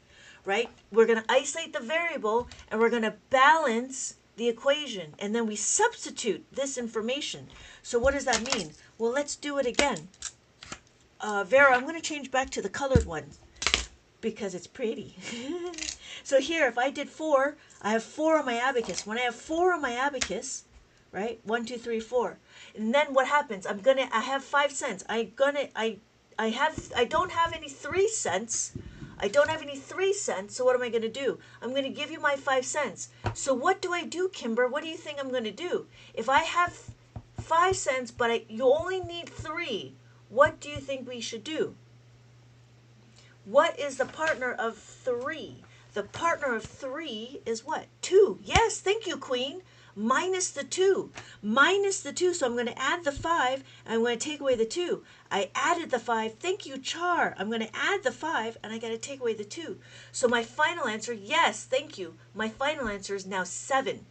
Right? We're going to isolate the variable and we're going to balance the equation, and then we substitute this information. So what does that mean? Well, let's do it again. Vera, I'm going to change back to the colored one because it's pretty. So here, if I did 4, I have 4 on my abacus. When I have 4 on my abacus, right? 1, 2, 3, 4. And then what happens? I have 5 cents. I don't have any 3 cents. I don't have any 3 cents, so what am I going to do? I'm going to give you my 5 cents. So what do I do, Kimber? What do you think I'm going to do? If I have 5 cents, but you only need 3, what do you think we should do? What is the partner of 3? The partner of 3 is what? 2. Yes, thank you, Queen. Minus the 2. Minus the 2. So I'm going to add the 5, and I'm going to take away the 2. I added the 5. Thank you, Char. I'm going to add the 5, and I got to take away the 2. So my final answer, yes, thank you. My final answer is now 7.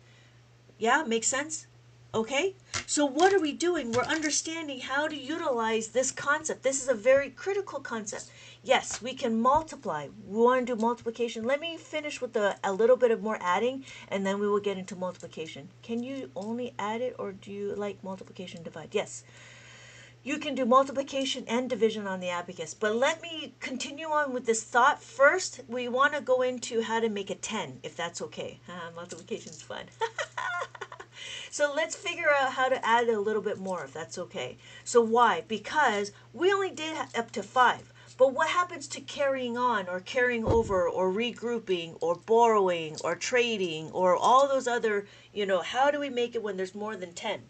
Yeah, makes sense? Okay? So what are we doing? We're understanding how to utilize this concept. This is a very critical concept. Yes, we can multiply. We want to do multiplication. Let me finish with a little bit of more adding, and then we will get into multiplication. Can you only add it, or do you like multiplication divide? Yes. You can do multiplication and division on the abacus. But let me continue on with this thought. First, we want to go into how to make a 10, if that's okay. Multiplication's fun. So let's figure out how to add a little bit more, if that's okay. So why? Because we only did up to 5. But what happens to carrying on or carrying over or regrouping or borrowing or trading or all those other, how do we make it when there's more than 10?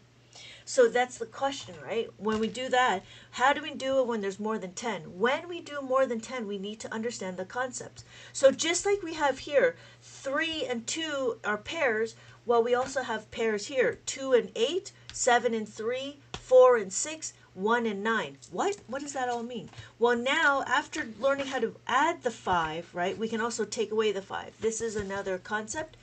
So that's the question, right? When we do that, how do we do it when there's more than 10? When we do more than 10, we need to understand the concepts. So just like we have here, 3 and 2 are pairs, well, we also have pairs here, 2 and 8, 7 and 3, 4 and 6, 1 and 9. What does that all mean? Well, now, after learning how to add the 5, right, we can also take away the 5. This is another concept.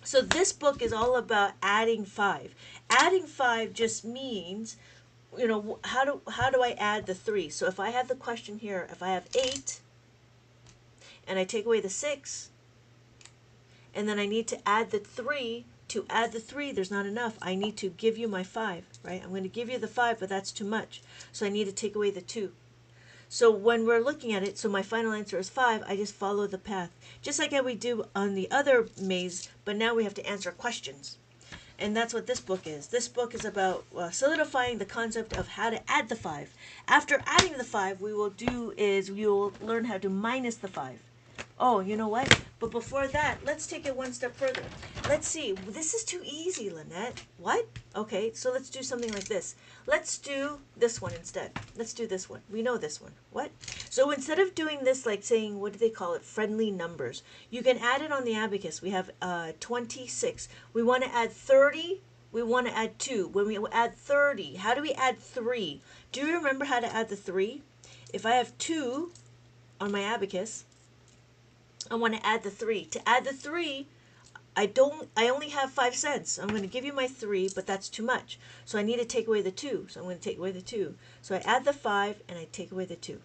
So this book is all about adding 5. Adding 5 just means, how do I add the 3? So if I have the question here, if I have 8, and I take away the 6, and then I need to add the 3, to add the 3, there's not enough. I need to give you my 5, right? I'm going to give you the 5, but that's too much. So I need to take away the 2. So when we're looking at it, so my final answer is 5, I just follow the path. Just like how we do on the other maze, but now we have to answer questions. And that's what this book is. This book is about solidifying the concept of how to add the 5. After adding the 5, we will learn how to minus the 5. Oh, you know what? But before that, let's take it one step further. Let's see. This is too easy, Lynette. What? Okay, so let's do something like this. Let's do this one instead. Let's do this one. We know this one. What? So instead of doing this like saying, what do they call it? Friendly numbers. You can add it on the abacus. We have 26. We want to add 30. We want to add 2. When we add 30, how do we add 3? Do you remember how to add the 3? If I have 2 on my abacus, I want to add the 3. To add the 3, I only have 5 cents. I'm going to give you my 3, but that's too much. So I need to take away the 2. So I'm going to take away the 2. So I add the 5 and I take away the 2.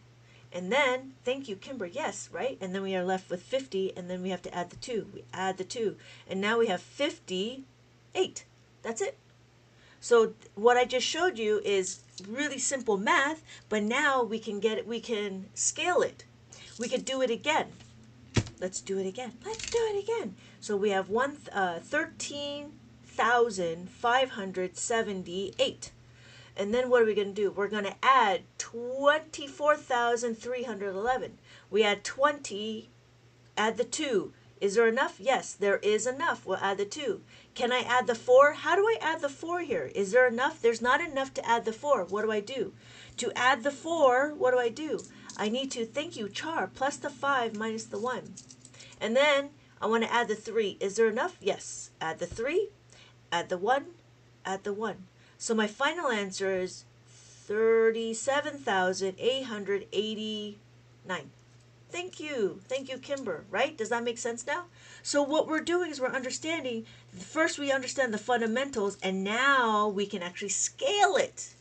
And then, thank you, Kimber, yes, right? And then we are left with 50, and then we have to add the 2. We add the 2. And now we have 58. That's it. So what I just showed you is really simple math, but now we can scale it. We could do it again. Let's do it again. Let's do it again. So we have 13,578. And then what are we going to do? We're going to add 24,311. We add 20, add the 2. Is there enough? Yes, there is enough. We'll add the 2. Can I add the 4? How do I add the 4 here? Is there enough? There's not enough to add the 4. What do I do? To add the 4, what do I do? I need to, thank you, char, plus the 5 minus the 1. And then I want to add the 3. Is there enough? Yes. Add the 3, add the 1, add the 1. So my final answer is 37,889. Thank you. Thank you, Kimber. Right? Does that make sense now? So what we're doing is we're understanding, first we understand the fundamentals, and now we can actually scale it.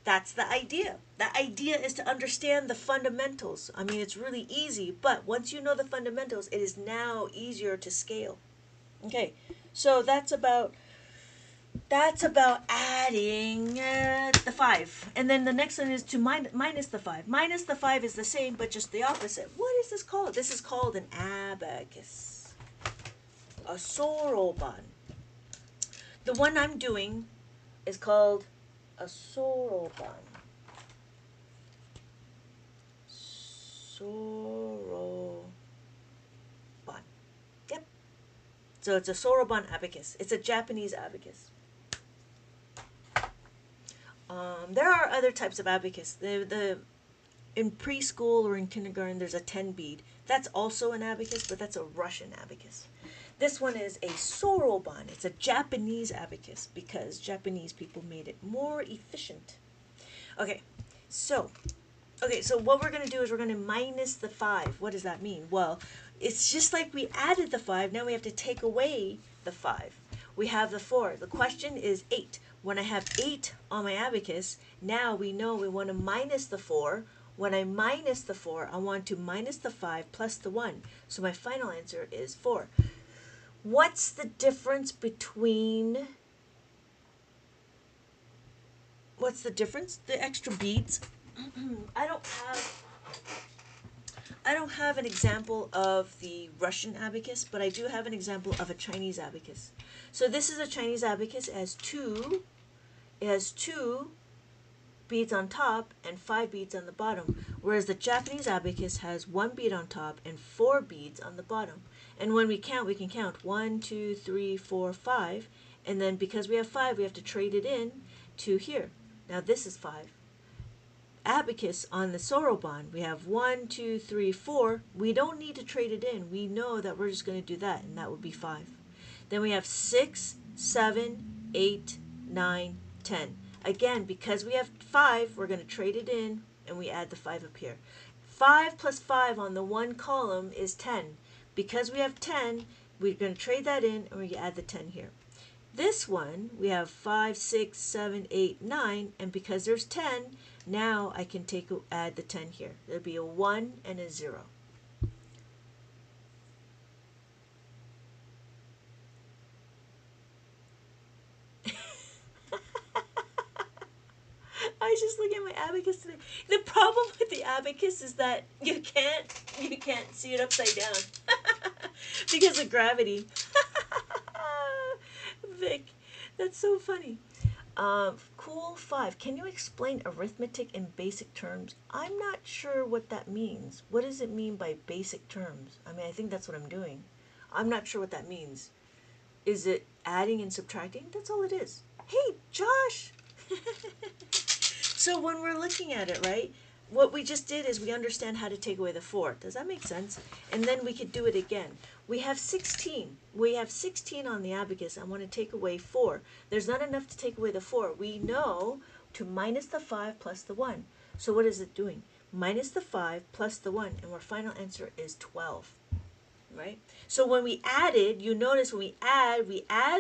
That's the idea. The idea is to understand the fundamentals. I mean, it's really easy, but once you know the fundamentals, it is now easier to scale. Okay, so that's about adding the 5. And then the next one is to minus the 5. Minus the 5 is the same, but just the opposite. What is this called? This is called an abacus. A soroban. The one I'm doing is called a soroban. Soroban. Yep. So it's a soroban abacus. It's a Japanese abacus. There are other types of abacus. In preschool or in kindergarten, there's a 10 bead. That's also an abacus, but that's a Russian abacus. This one is a soroban. It's a Japanese abacus because Japanese people made it more efficient. Okay, so what we're going to do is we're going to minus the 5. What does that mean? Well, it's just like we added the 5. Now we have to take away the 5. We have the 4. The question is 8. When I have 8 on my abacus, now we know we want to minus the 4. When I minus the 4, I want to minus the 5 plus the 1. So my final answer is 4. What's the difference between... What's the difference? The extra beads. I don't have an example of the Russian abacus, but I do have an example of a Chinese abacus. So this is a Chinese abacus. It has two beads on top and 5 beads on the bottom, whereas the Japanese abacus has 1 bead on top and 4 beads on the bottom. And when we can count 1, 2, 3, 4, 5, and then because we have 5, we have to trade it in to here. Now this is 5. Abacus on the soroban, we have 1, 2, 3, 4. We don't need to trade it in. We know that we're just going to do that, and that would be 5. Then we have 6, 7, 8, 9, 10. Again, because we have 5, we're going to trade it in, and we add the 5 up here. 5 plus 5 on the one column is 10. Because we have 10, we're going to trade that in, and we add the 10 here. This one, we have 5, 6, 7, 8, 9, and because there's 10, now I can add the 10 here. There'll be a 1 and a 0. I was just looking at my abacus today. The problem with the abacus is that you can't see it upside down because of gravity. Vic, that's so funny. Cool 5. Can you explain arithmetic in basic terms? I'm not sure what that means. What does it mean by basic terms? I mean, I think that's what I'm doing. I'm not sure what that means. Is it adding and subtracting? That's all it is. Hey, Josh! So when we're looking at it, right, what we just did is we understand how to take away the 4. Does that make sense? And then we could do it again. We have 16. We have 16 on the abacus. I want to take away 4. There's not enough to take away the 4. We know to minus the 5 plus the 1. So what is it doing? Minus the 5 plus the 1, and our final answer is 12. Right? So when we added, you notice when we add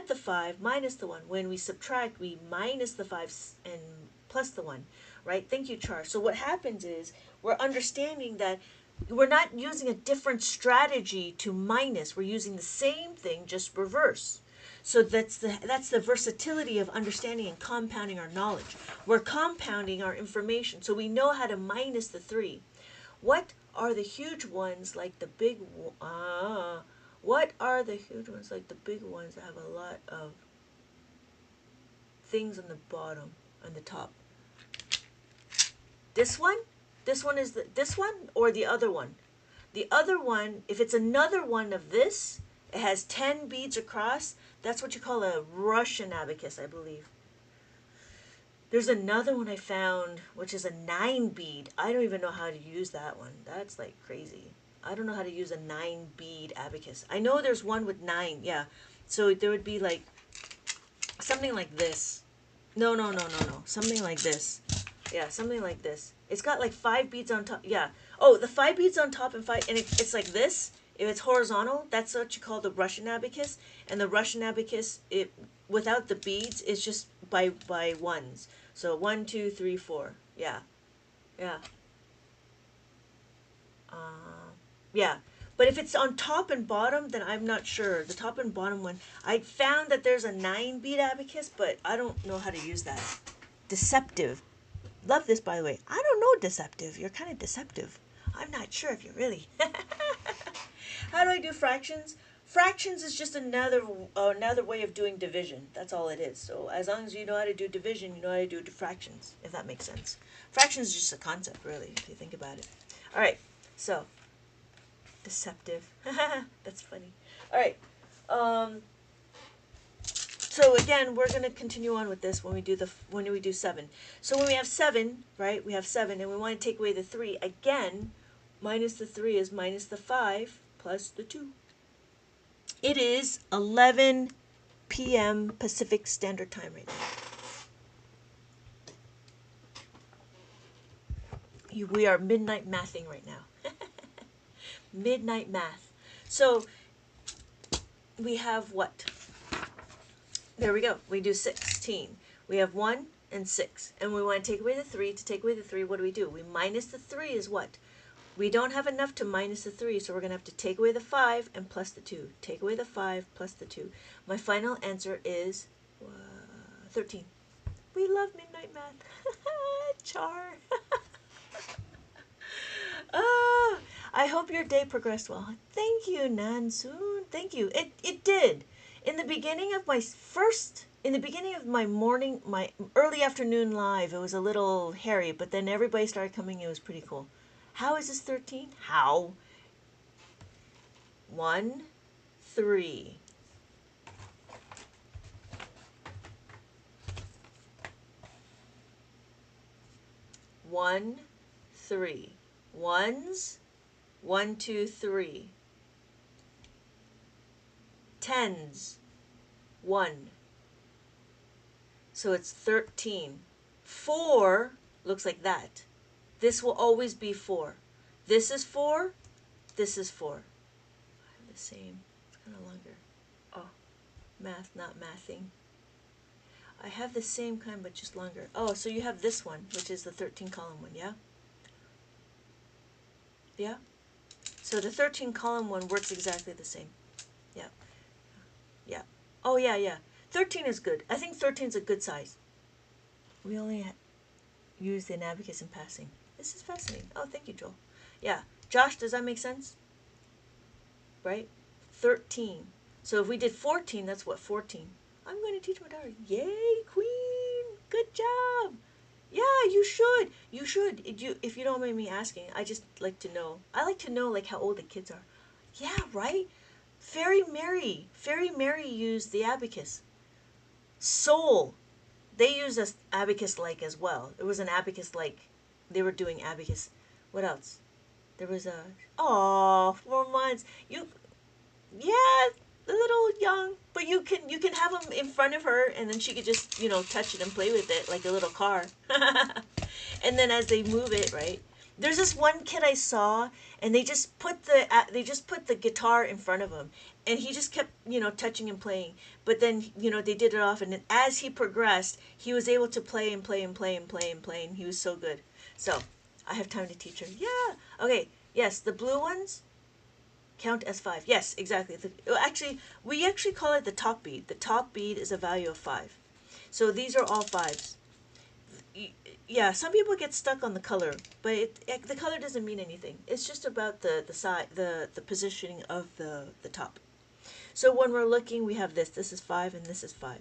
the 5 minus the 1. When we subtract, we minus the 5 and plus the 1. Right? Thank you, Char. So what happens is we're understanding that we're not using a different strategy to minus. We're using the same thing, just reverse. So that's the versatility of understanding and compounding our knowledge. We're compounding our information, so we know how to minus the 3. What are the huge ones like the big? What are the huge ones like the big ones that have a lot of things on the bottom and the top? This one? This one is this one or the other one? The other one, if it's another one of this, it has 10 beads across. That's what you call a Russian abacus, I believe. There's another one I found, which is a 9 bead. I don't even know how to use that one. That's like crazy. I don't know how to use a 9 bead abacus. I know there's one with 9, yeah. So there would be like something like this. No. Something like this. Yeah, something like this. It's got like 5 beads on top. Yeah. Oh, the 5 beads on top and 5, and it's like this. If it's horizontal, that's what you call the Russian abacus. And the Russian abacus, it without the beads, is just by ones. So 1, 2, 3, 4. Yeah. Yeah. Yeah. But if it's on top and bottom, then I'm not sure. The top and bottom one, I found that there's a 9 bead abacus, but I don't know how to use that. Deceptive. Love this, by the way. I don't know deceptive. You're kind of deceptive. I'm not sure if you're really. How do I do fractions? Fractions is just another way of doing division. That's all it is. So as long as you know how to do division, you know how to do fractions, if that makes sense. Fractions is just a concept, really, if you think about it. All right. So deceptive. That's funny. All right. So again, we're going to continue on with this when we do 7. So when we have 7, right? We have 7 and we want to take away the 3. Again, minus the 3 is minus the 5 plus the 2. It is 11 p.m. Pacific Standard Time right now. We are midnight mathing right now. Midnight math. So we have what? There we go. We do 16. We have 1 and 6. And we want to take away the 3. To take away the 3, what do? We minus the 3 is what? We don't have enough to minus the 3, so we're going to have to take away the 5 and plus the 2. Take away the 5 plus the 2. My final answer is 13. We love midnight math. Char. I hope your day progressed well. Thank you, Nansoon. Thank you. It did. In the beginning of my morning, my early afternoon live, it was a little hairy, but then everybody started coming. It was pretty cool. How is this 13? How? 1, 3. 1, 3. Ones, 1, 2, 3. Tens, 1. So it's 13. 4 looks like that. This will always be 4. This is 4. This is 4. I have the same. It's kind of longer. Oh, math, not mathing. I have the same kind, but just longer. Oh, so you have this one, which is the 13 column one, yeah? Yeah? So the 13 column one works exactly the same. Yeah. Yeah. Oh, yeah. 13 is good. I think 13 is a good size. We only use the abacus in passing. This is fascinating. Oh, thank you, Joel. Yeah. Josh, does that make sense? Right? 13. So if we did 14, that's what, 14? I'm going to teach my daughter. Yay, queen! Good job! Yeah, you should. You should. If you don't mind me asking, I just like to know. I like to know like how old the kids are. Yeah, right? Fairy Mary used the abacus. Soul, they used an abacus-like as well. It was an abacus-like. They were doing abacus. What else? There was a 4 months. Yeah, a little young, but you can have them in front of her, and then she could just touch it and play with it like a little car. And then as they move it, right? There's this one kid I saw, and they just put the guitar in front of him, and he just kept touching and playing. But then they did it off, and then as he progressed, he was able to play and play and play and play and play, and he was so good. So I have time to teach her. Yeah. Okay. Yes, the blue ones count as 5. Yes, exactly. We actually call it the top bead. The top bead is a value of 5. So these are all 5s. Yeah, some people get stuck on the color, but the color doesn't mean anything. It's just about the side, the positioning of the top. So when we're looking, we have this is 5 and this is 5.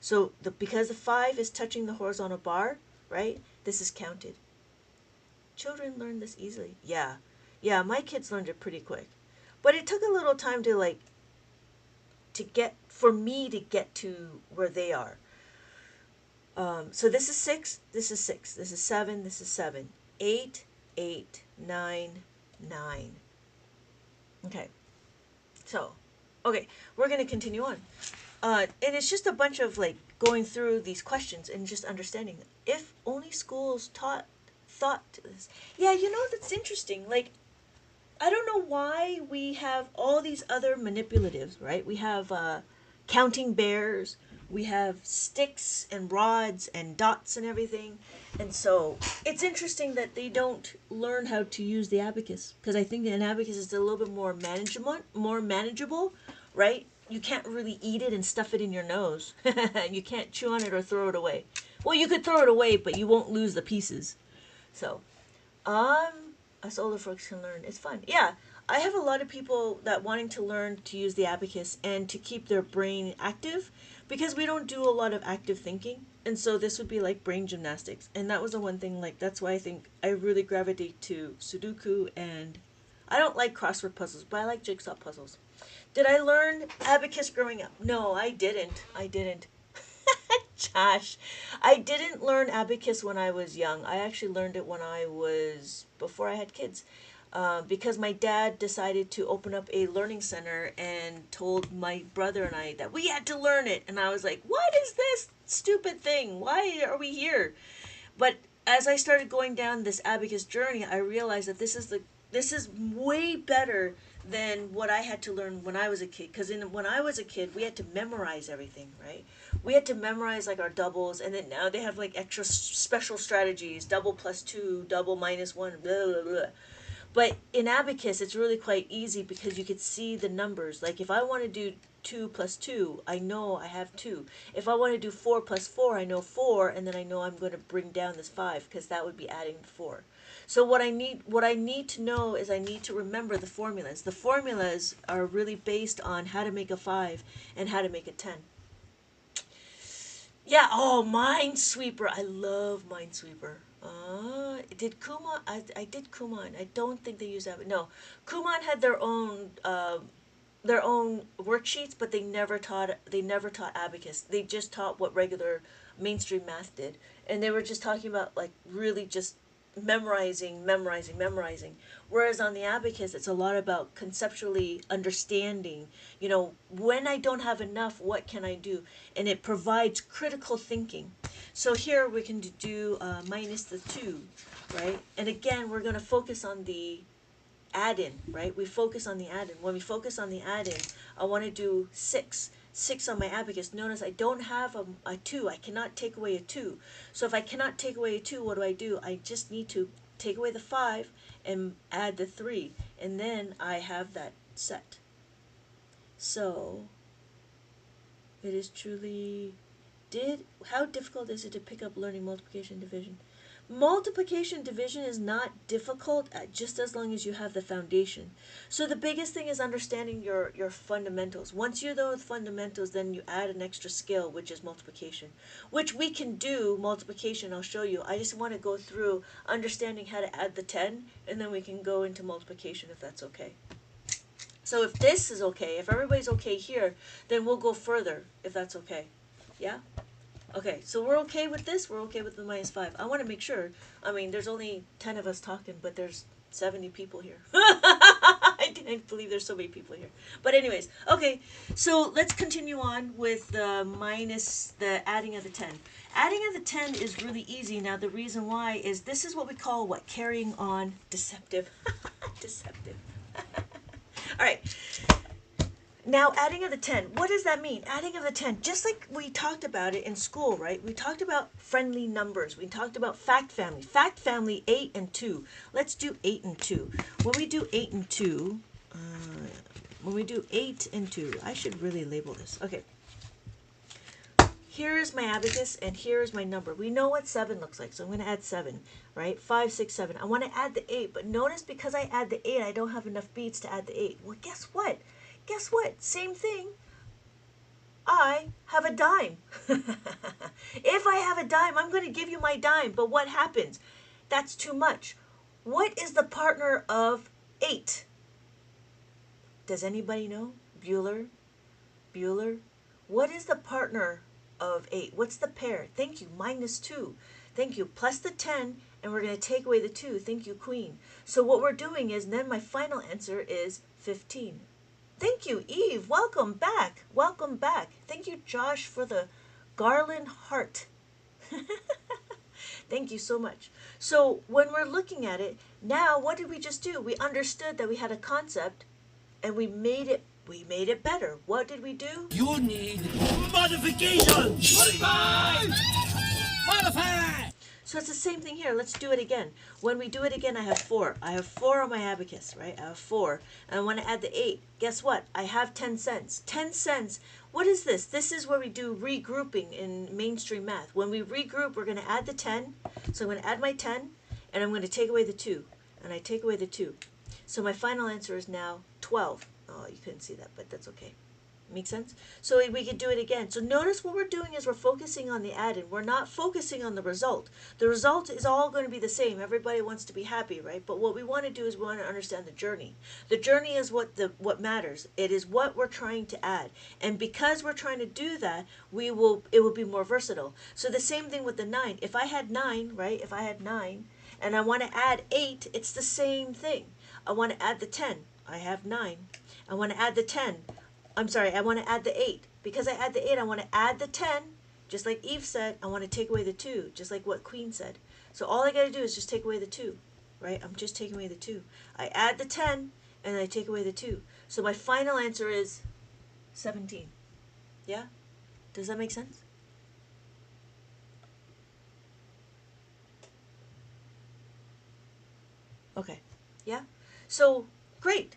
So because the 5 is touching the horizontal bar, right? This is counted. children learn this easily. Yeah. Yeah, my kids learned it pretty quick. But it took a little time to like for me to get to where they are. So this is 6, this is 6, this is 7, this is 7. 8, 8, 9, 9. Okay. So, okay, we're going to continue on. And it's just a bunch of like going through these questions and just understanding. If only schools thought this. Yeah, that's interesting. Like, I don't know why we have all these other manipulatives, right? We have counting bears, we have sticks and rods and dots and everything. And so it's interesting that they don't learn how to use the abacus, because I think an abacus is a little bit more manageable, right? You can't really eat it and stuff it in your nose. You can't chew on it or throw it away. Well, you could throw it away, but you won't lose the pieces. So, us older folks can learn. It's fun. Yeah, I have a lot of people that wanting to learn to use the abacus and to keep their brain active, because we don't do a lot of active thinking. And so this would be like brain gymnastics. And that was the one thing, like, that's why I think I really gravitate to Sudoku, and I don't like crossword puzzles, but I like jigsaw puzzles. Did I learn abacus growing up? No, I didn't. Josh, I didn't learn abacus when I was young. I actually learned it before I had kids. Because my dad decided to open up a learning center and told my brother and I that we had to learn it. And I was like, what is this stupid thing? Why are we here? But as I started going down this abacus journey, I realized that this is way better than what I had to learn when I was a kid. Because when I was a kid, we had to memorize everything, right? We had to memorize like our doubles, and then now they have like extra special strategies: double plus 2, double minus 1, blah blah blah. But in abacus, it's really quite easy because you could see the numbers. Like if I want to do 2 plus 2, I know I have 2. If I want to do 4 plus 4, I know 4, and then I know I'm going to bring down this 5, because that would be adding 4. So what I need to know is I need to remember the formulas. The formulas are really based on how to make a 5 and how to make a 10. Yeah, oh, Minesweeper. I love Minesweeper. Did Kumon? I did Kumon. I don't think they use that. No, Kumon had their own worksheets, but they never taught abacus. They just taught what regular mainstream math did, and they were just talking about like really just memorizing. Whereas on the abacus, it's a lot about conceptually understanding, when I don't have enough, what can I do? And it provides critical thinking. So here we can do minus the 2, right? And again, we're going to focus on the add-in, right? We focus on the add-in. When we focus on the add-in, I want to do 6 on my abacus. Notice I don't have a 2. I cannot take away a 2. So if I cannot take away a 2, what do? I just need to take away the 5 and add the 3. And then I have that set. So it is truly... How difficult is it to pick up learning multiplication and division? Multiplication and division is not difficult just as long as you have the foundation. So the biggest thing is understanding your fundamentals. Once you're done with fundamentals, then you add an extra skill, which is multiplication, which we can do multiplication. I'll show you. I just want to go through understanding how to add the 10, and then we can go into multiplication if that's okay. So if this is okay, if everybody's okay here, then we'll go further if that's okay. Yeah? Okay, so we're okay with this? We're okay with the minus 5. I want to make sure. I mean, there's only 10 of us talking, but there's 70 people here. I didn't believe there's so many people here. But anyways, okay, so let's continue on with the adding of the 10. Adding of the 10 is really easy. Now, the reason why is this is what we call carrying on deceptive. Deceptive. All right. Now, adding of the 10. What does that mean? Adding of the 10. Just like we talked about it in school, right? We talked about friendly numbers. We talked about fact family. Fact family, 8 and 2. Let's do 8 and 2. When we do 8 and 2, I should really label this. Okay. Here is my abacus, and here is my number. We know what 7 looks like, so I'm going to add 7, right? 5, 6, 7. I want to add the 8, but notice because I add the 8, I don't have enough beats to add the 8. Well, guess what? Same thing. I have a dime. If I have a dime, I'm going to give you my dime. But what happens? That's too much. What is the partner of 8? Does anybody know? Bueller? Bueller? What is the partner of 8? What's the pair? Thank you. -2. Thank you. Plus the 10, and we're going to take away the 2. Thank you, Queen. So what we're doing is, and then my final answer is 15. Thank you, Eve. Welcome back. Welcome back. Thank you, Josh, for the garland heart. Thank you so much. So when we're looking at it, now what did we just do? We understood that we had a concept and we made it better. What did we do? You need modification. Modify. So it's the same thing here. Let's do it again. When we do it again, I have 4. I have 4 on my abacus, right? I have 4. And I want to add the 8. Guess what? I have 10 cents. 10 cents. What is this? This is where we do regrouping in mainstream math. When we regroup, we're going to add the 10. So I'm going to add my 10, and I'm going to take away the 2. And I take away the 2. So my final answer is now 12. Oh, you couldn't see that, but that's okay. Make sense? So we could do it again. So notice what we're doing is we're focusing on the add-in. We're not focusing on the result. The result is all going to be the same. Everybody wants to be happy, right? But what we want to do is we want to understand the journey. The journey is what matters. It is what we're trying to add. And because we're trying to do that, it will be more versatile. So the same thing with the 9. If I had 9, right? If I had 9 and I want to add 8, it's the same thing. I want to add the 10. I have 9. I want to add the 10. I want to add the 8. Because I add the 8, I want to add the 10. Just like Eve said, I want to take away the 2. Just like what Queen said. So all I got to do is just take away the 2. Right? I'm just taking away the 2. I add the 10, and I take away the 2. So my final answer is 17. Yeah? Does that make sense? Okay. Yeah? So, great.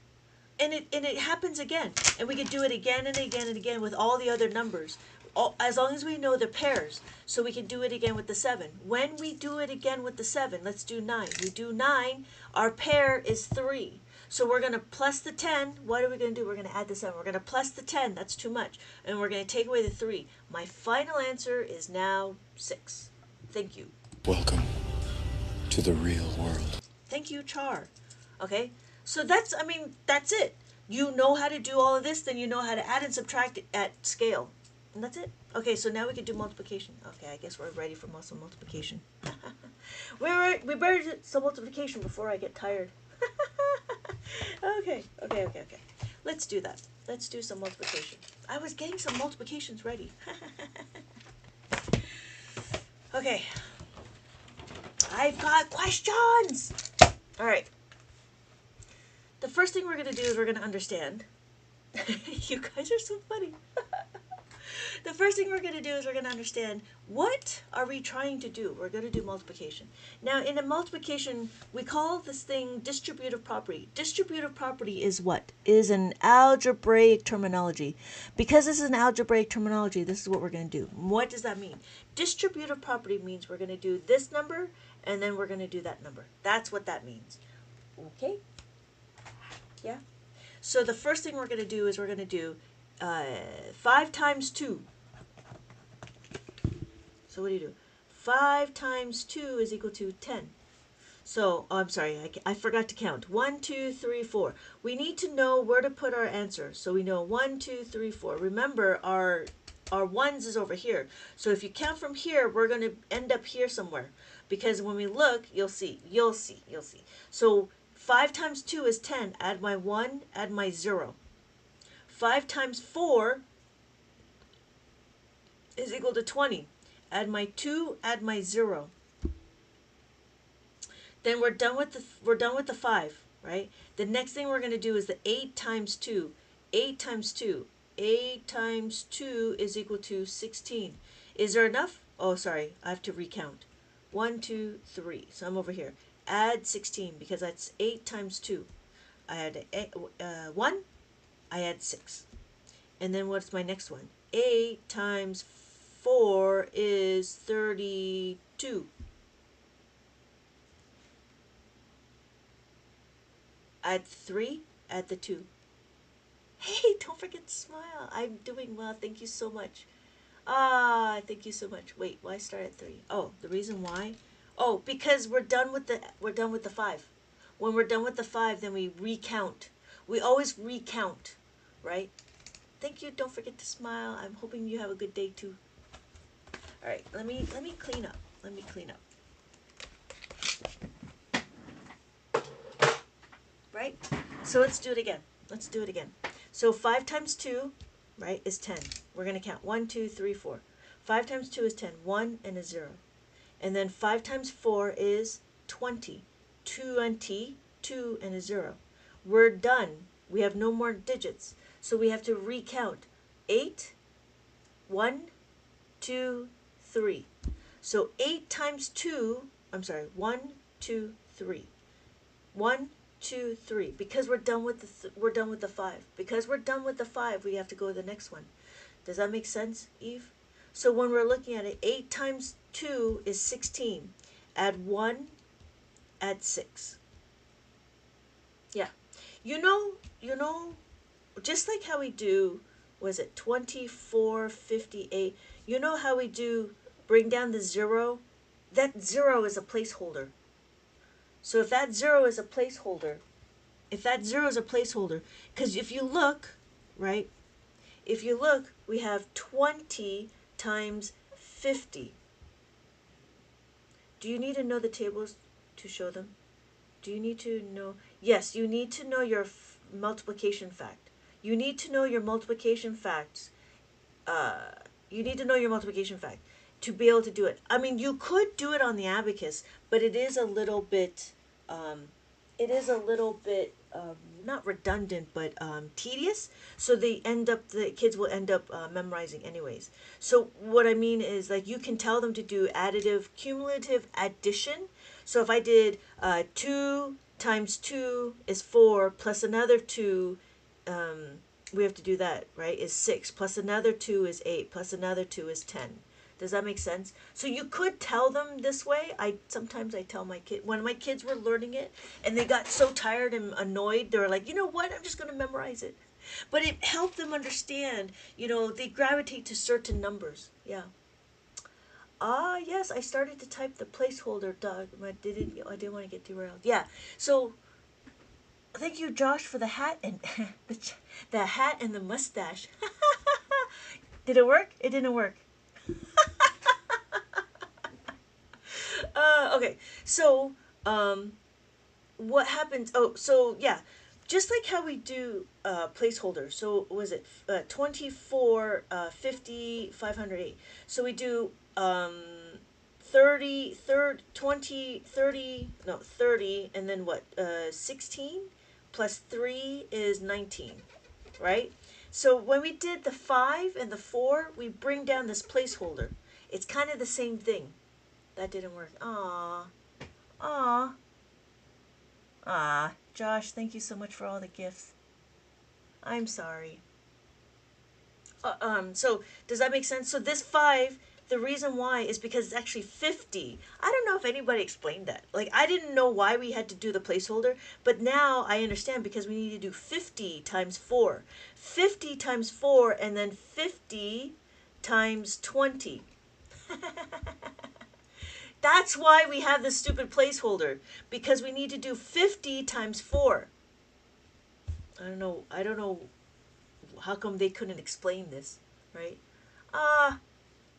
And it happens again. And we could do it again and again and again with all the other numbers. As long as we know the pairs. So we can do it again with the 7. When we do it again with the 7, let's do 9. We do 9, our pair is 3. So we're going to plus the 10. What are we going to do? We're going to add the 7. We're going to plus the 10. That's too much. And we're going to take away the 3. My final answer is now 6. Thank you. Welcome to the real world. Thank you, Char. Okay? So that's it. You know how to do all of this, then you know how to add and subtract at scale. And that's it. Okay, so now we can do multiplication. Okay, I guess we're ready for some multiplication. We better do some multiplication before I get tired. Okay. Let's do that. Let's do some multiplication. I was getting some multiplications ready. Okay. I've got questions! All right. The first thing we're going to do is we're going to understand. You guys are so funny. The first thing we're going to do is we're going to understand what are we trying to do. We're going to do multiplication. Now, in a multiplication, we call this thing distributive property. Distributive property is what? Is an algebraic terminology. Because this is an algebraic terminology, this is what we're going to do. What does that mean? Distributive property means we're going to do this number, and then we're going to do that number. That's what that means. Okay? Yeah? So the first thing we're going to do is we're going to do 5 times 2. So what do you do? 5 times 2 is equal to 10. So, I'm sorry, I forgot to count. 1, 2, 3, 4. We need to know where to put our answer. So we know 1, 2, 3, 4. Remember, our ones is over here. So if you count from here, we're going to end up here somewhere. Because when we look, you'll see. So 5 times 2 is 10. Add my 1, add my 0. 5 times 4 is equal to 20. Add my 2, add my 0. Then we're done with the 5, right? The next thing we're going to do is the 8 times 2. 8 times 2. 8 times 2 is equal to 16. Is there enough? Oh, sorry, I have to recount. 1, 2, 3. So I'm over here. Add 16 because that's 8 times 2. I had 1. I add 6. And then what's my next one? 8 times 4 is 32. Add 3, add the 2. Hey, don't forget to smile. I'm doing well. Thank you so much. Thank you so much. Wait, why start at 3? Oh, the reason why? Oh, because we're done with the 5. When we're done with the 5, then we recount. We always recount, right? Thank you. Don't forget to smile. I'm hoping you have a good day too. All right, let me clean up. Let me clean up. Right? So let's do it again. Let's do it again. So 5 times 2, right, is 10. We're going to count 1, 2, 3, 4. 5 times 2 is 10. 1 and a 0. And then 5 times 4 is 20. 20, 2 and a 0. We're done. We have no more digits. So we have to recount. 8, 1, 2, 3. So 8 times 2, 1, 2, 3. 1, 2, 3. Because we're done with the 5. Because we're done with the 5, we have to go to the next one. Does that make sense, Eve? So when we're looking at it, 8 times 2 is 16. Add 1, add 6. Yeah. You know, just like how we do, was it 2458? You know how we do bring down the 0? That 0 is a placeholder. So if that 0 is a placeholder, because if you look, right, if you look, we have 20 times 50. Do you need to know the tables to show them? Do you need to know? Yes, you need to know your multiplication fact. You need to know your multiplication facts. You need to know your multiplication fact to be able to do it. I mean, you could do it on the abacus, but it is a little bit, not redundant, but tedious. So the kids will end up memorizing anyways. So what I mean is, like, you can tell them to do additive, cumulative addition. So if I did 2 times 2 is 4, plus another 2, we have to do that, right, is 6, plus another 2 is 8, plus another 2 is 10. Does that make sense? So you could tell them this way. Sometimes I tell my kid, when my kids were learning it and they got so tired and annoyed, they were like, you know what, I'm just going to memorize it. But it helped them understand, they gravitate to certain numbers. Yeah. Yes, I started to type the placeholder, Doug. I didn't want to get derailed. Yeah. So thank you, Josh, for the hat and the hat and the mustache. Did it work? It didn't work. Okay. So, what happens? Oh, so yeah, just like how we do placeholders. So was it 24, 50, 508? So we do 30, 20, 30, no, 30, and then what? 16 plus 3 is 19, right? So when we did the 5 and the 4, we bring down this placeholder. It's kind of the same thing. That didn't work. Aw. Josh, thank you so much for all the gifts. I'm sorry. So does that make sense? So this 5, the reason why is because it's actually 50. I don't know if anybody explained that. Like, I didn't know why we had to do the placeholder, but now I understand, because we need to do 50 times 4. 50 times 4, and then 50 times 20. That's why we have this stupid placeholder, because we need to do 50 times 4. I don't know how come they couldn't explain this, right?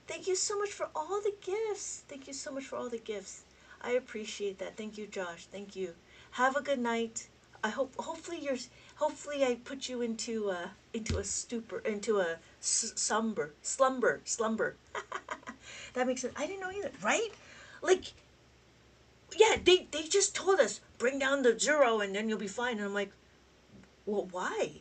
Thank you so much for all the gifts. Thank you so much for all the gifts. I appreciate that. Thank you, Josh. Thank you. Have a good night. Hopefully I put you into a slumber. That makes sense. I didn't know either, right? Like, yeah, they just told us, bring down the 0 and then you'll be fine. And I'm like, well, why?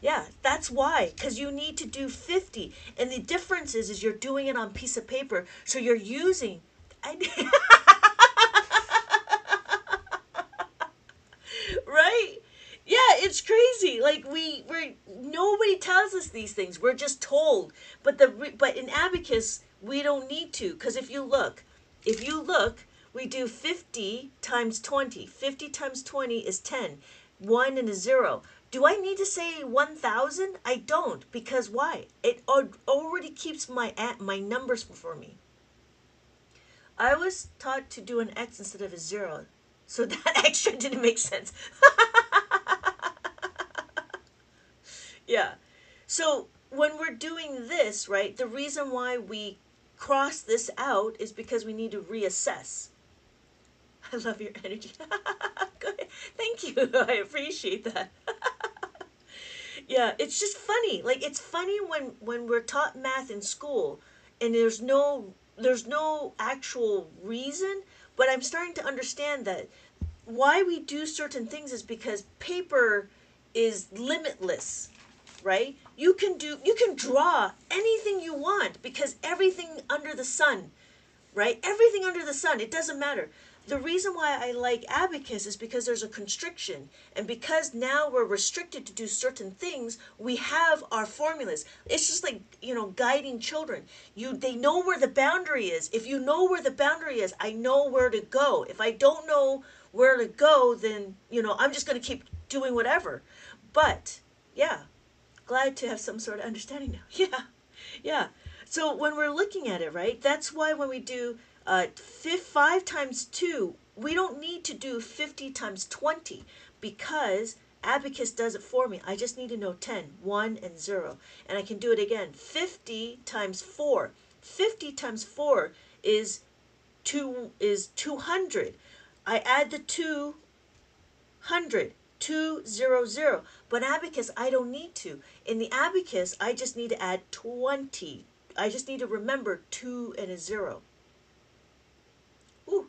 Yeah, that's why. Because you need to do 50. And the difference is you're doing it on piece of paper. So you're using... Right? Yeah, it's crazy. Like, nobody tells us these things. We're just told. But in Abacus, we don't need to. Because if you look, we do 50 times 20. 50 times 20 is 10. 1 and a 0. Do I need to say 1,000? I don't. Because why? It already keeps my numbers for me. I was taught to do an X instead of a 0. So that extra didn't make sense. Yeah. So when we're doing this, right, the reason why we cross this out is because we need to reassess. I love your energy. Good. Thank you. I appreciate that. Yeah, it's just funny. Like it's funny when we're taught math in school and there's no actual reason, but I'm starting to understand that why we do certain things is because paper is limitless, right? You can draw anything you want because everything under the sun, right? Everything under the sun, it doesn't matter. The reason why I like Abacus is because there's a constriction. And because now we're restricted to do certain things, we have our formulas. It's just like, guiding children. They know where the boundary is. If you know where the boundary is, I know where to go. If I don't know where to go, then, I'm just going to keep doing whatever. But, yeah, glad to have some sort of understanding now. Yeah, yeah. So when we're looking at it, right, that's why when we do 5 times 2, we don't need to do 50 times 20 because Abacus does it for me. I just need to know 10, 1, and 0. And I can do it again. 50 times 4. 50 times 4 is 200. I add the 200. 200. But Abacus, I don't need to. In the Abacus, I just need to add 20. I just need to remember 2 and a 0. Ooh,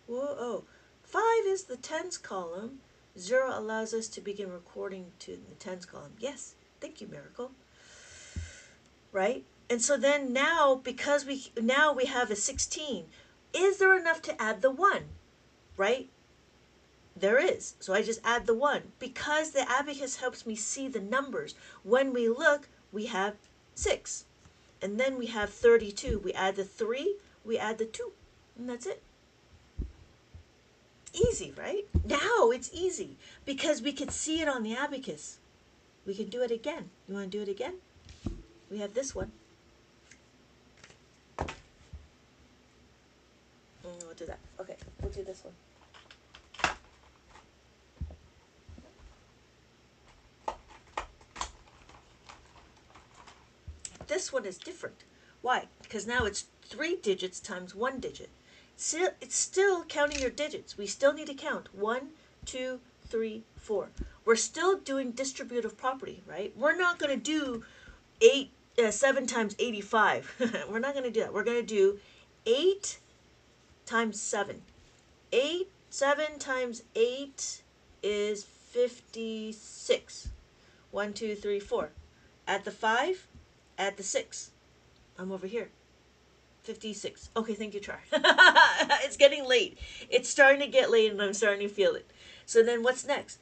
whoa. 5 is the tens column. 0 allows us to begin recording to the tens column. Yes, thank you, Miracle. Right? And so then now, because we have a 16, is there enough to add the 1? Right? There is. So I just add the 1. Because the Abacus helps me see the numbers. When we look, we have 6. And then we have 32. We add the 3, we add the 2. And that's it. Easy, right? Now it's easy because we could see it on the Abacus. We can do it again. You want to do it again? We have this one. We'll do that. Okay, we'll do this one. This one is different. Why? Because now it's 3 digits times 1 digit. It's still counting your digits. We still need to count 1, 2, 3, 4. We're still doing distributive property, right? We're not going to do 7 times 85. We're not going to do that. We're going to do 8 times 7. 7 times 8 is 56. 1, 2, 3, 4. Add the 5, add the 6. I'm over here. 56. Okay, thank you, Char. It's getting late. It's starting to get late and I'm starting to feel it. So then what's next?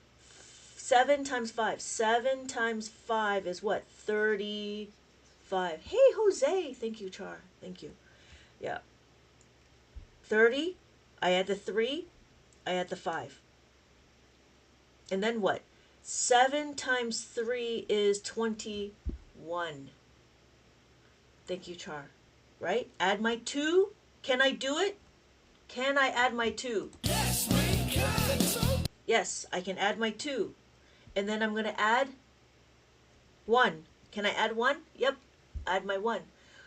7 times 5. 7 times 5 is what? 35. Hey, Jose. Thank you, Char. Thank you. Yeah. 30. I add the 3. I add the 5. And then what? 7 times 3 is 21. Thank you, Char. Right? Add my 2. Can I do it? Can I add my 2? Yes, we can. Yes, I can add my 2. And then I'm going to add 1. Can I add 1? Yep. Add my 1.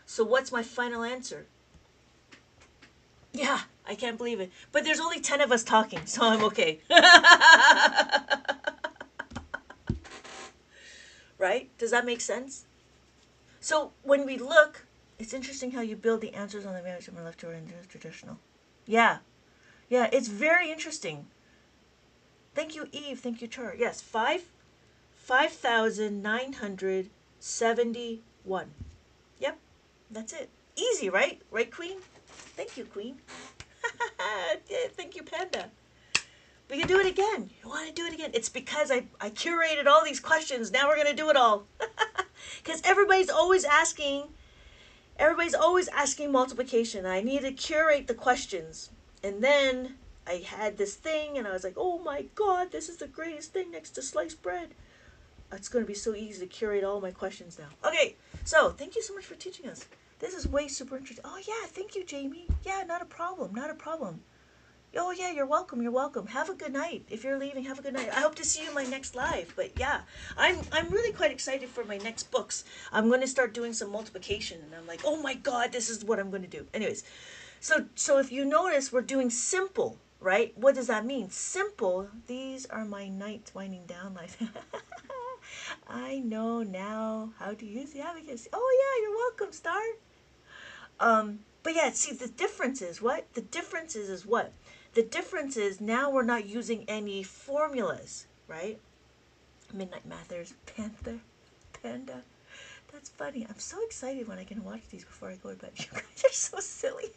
So what's my final answer? Yeah, I can't believe it. But there's only 10 of us talking, so I'm okay. Right? Does that make sense? So when we look, it's interesting how you build the answers on the marriage from left to right in traditional. Yeah. Yeah, it's very interesting. Thank you, Eve. Thank you, Char. Yes, 5,971. Yep, that's it. Easy, right? Right, Queen? Thank you, Queen. Thank you, Panda. We can do it again. You want to do it again? It's because I curated all these questions. Now we're going to do it all. Because everybody's always asking multiplication. I need to curate the questions. And then I had this thing and I was like, oh my God, this is the greatest thing next to sliced bread. It's going to be so easy to curate all my questions now. Okay, so thank you so much for teaching us. This is way super interesting. Oh yeah, thank you, Jamie. Yeah, not a problem, not a problem. Oh yeah, you're welcome. You're welcome. Have a good night. If you're leaving, have a good night. I hope to see you in my next live. But yeah, I'm really quite excited for my next books. I'm going to start doing some multiplication, and I'm like, oh my god, this is what I'm going to do. Anyways, so if you notice, we're doing simple, right? What does that mean? Simple. These are my nights winding down life. I know now how to use the abacus. Oh yeah, you're welcome, Star. But yeah, see, the difference is what? The difference is what? The difference is now we're not using any formulas, right? Midnight Mathers, Panda. That's funny. I'm so excited when I can watch these before I go to bed. You guys are so silly.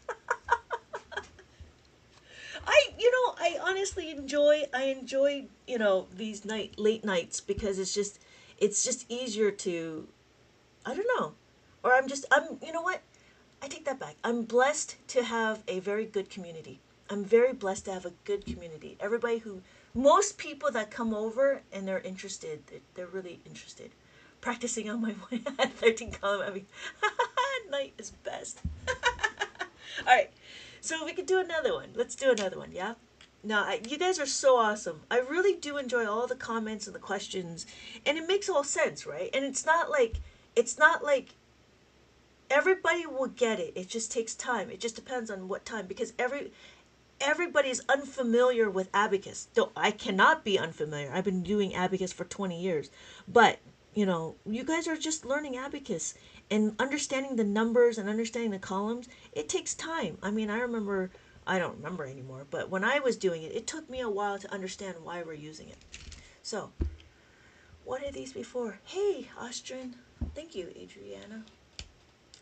I honestly enjoy, these late nights because it's just easier to, I don't know. Or you know what? I take that back. I'm blessed to have a very good community. I'm very blessed to have a good community. Most people that come over and they're interested, they're really interested. Practicing on my 13 column, I mean, night is best. All right, so we could do another one. Let's do another one, yeah? No, you guys are so awesome. I really do enjoy all the comments and the questions, and it makes all sense, right? And it's not like everybody will get it. It just takes time. It just depends on what time because everybody's unfamiliar with abacus. Though I cannot be unfamiliar. I've been doing abacus for 20 years. But, you guys are just learning abacus and understanding the numbers and understanding the columns. It takes time. I mean, I don't remember anymore, but when I was doing it, it took me a while to understand why we're using it. So, what are these before? Hey, Austrian. Thank you, Adriana.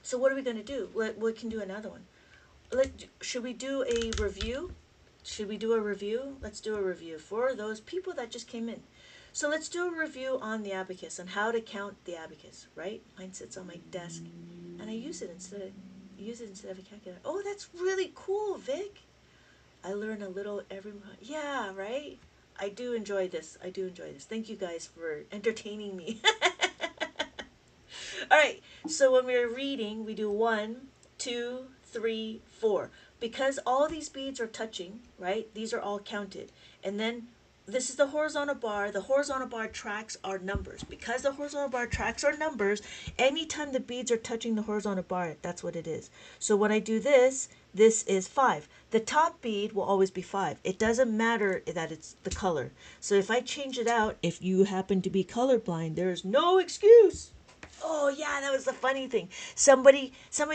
So what are we going to do? We can do another one. Should we do a review? Should we do a review? Let's do a review for those people that just came in. So let's do a review on the abacus, on how to count the abacus, right? Mine sits on my desk, and I use it instead of a calculator. Oh, that's really cool, Vic. I learn a little every month. Yeah, right? I do enjoy this. I do enjoy this. Thank you guys for entertaining me. All right, so when we're reading, we do 1, 2, 3, 4. Because all these beads are touching, right? These are all counted. And then this is the horizontal bar. The horizontal bar tracks our numbers. Because the horizontal bar tracks our numbers, anytime the beads are touching the horizontal bar, that's what it is. So when I do this is 5. The top bead will always be 5. It doesn't matter that it's the color. So if I change it out, if you happen to be colorblind, there's no excuse. Oh yeah, that was the funny thing. Somebody's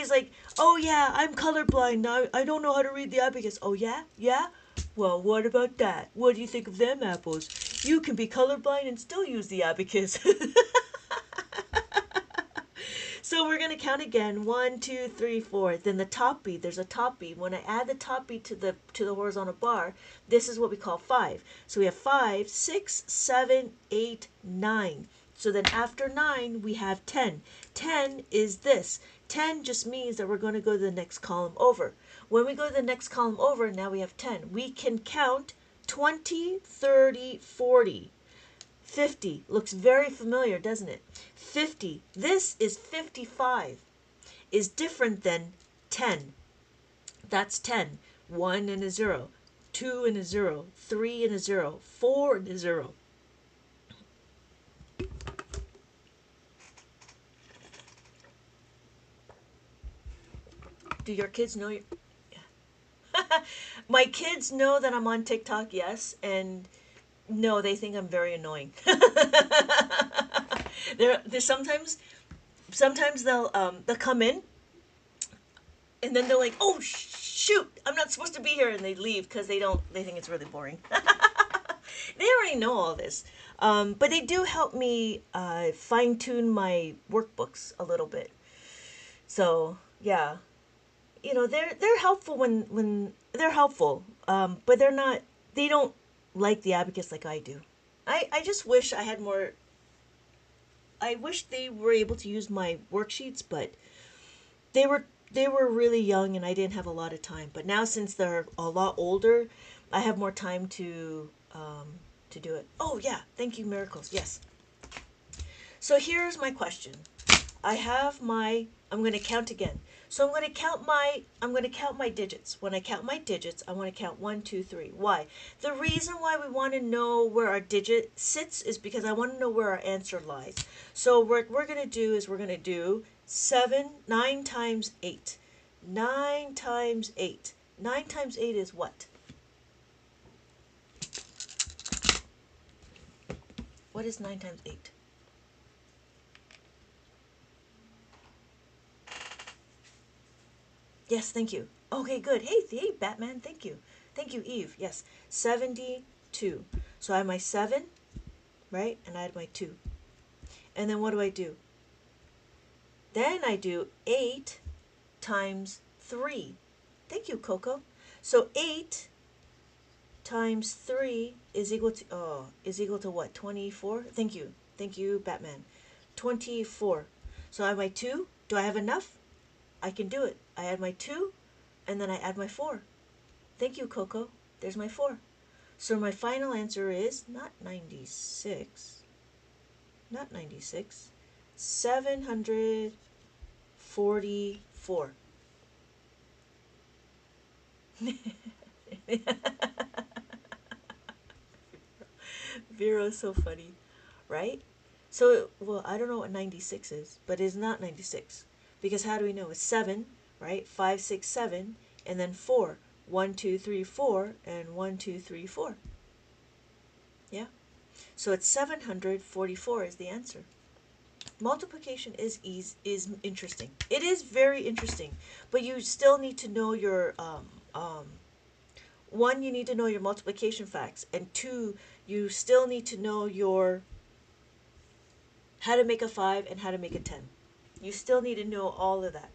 like, oh yeah, I'm colorblind. I don't know how to read the abacus. Oh yeah, yeah. Well, what about that? What do you think of them apples? You can be colorblind and still use the abacus. So we're gonna count again. 1, 2, 3, 4. Then the top bead. There's a top bead. When I add the top bead to the horizontal bar, this is what we call 5. So we have 5, 6, 7, 8, 9. So then after 9, we have 10. 10 is this. 10 just means that we're going to go to the next column over. When we go to the next column over, now we have 10. We can count 20, 30, 40. 50 looks very familiar, doesn't it? 50. This is 55. Is different than 10. That's 10. 1 and a 0. 2 and a 0. 3 and a 0. 4 and a 0. Do your kids know you? Yeah. My kids know that I'm on TikTok, yes, and no, they think I'm very annoying. They're sometimes they'll come in, and then they're like, oh shoot, I'm not supposed to be here, and they leave because they think it's really boring. They already know all this, but they do help me fine tune my workbooks a little bit. So yeah, they're helpful when they're helpful, but they don't like the abacus like I do. I just wish I had more. I wish they were able to use my worksheets, but they were really young and I didn't have a lot of time. But now since they're a lot older, I have more time to do it. Oh yeah, thank you, Miracles. Yes. So here's my question. I'm going to count again. So I'm going to count my digits. When I count my digits, I want to count 1, 2, 3. Why? The reason why we want to know where our digit sits is because I want to know where our answer lies. So what we're going to do is we're going to do 9 times 8. 9 times 8. 9 times 8 is what? What is 9 times 8? Yes, thank you. Okay, good. Hey, Batman, thank you. Thank you, Eve. Yes, 72. So I have my 7, right? And I had my 2. And then what do? Then I do 8 times 3. Thank you, Coco. So 8 times 3 is equal to what? 24? Thank you. Thank you, Batman. 24. So I have my 2. Do I have enough? I can do it. I add my 2, and then I add my 4. Thank you, Coco. There's my 4. So my final answer is not 96. Not 96. 744. Vero's so funny, right? So, well, I don't know what 96 is, but it's not 96. Because how do we know? It's 7, right? 5, 6, 7, and then 4. 1, 2, 3, 4, and 1, 2, 3, 4. Yeah? So it's 744 is the answer. Multiplication is interesting. It is very interesting, but you still need to know your one, you need to know your multiplication facts, and two, you still need to know your how to make a 5 and how to make a 10. You still need to know all of that.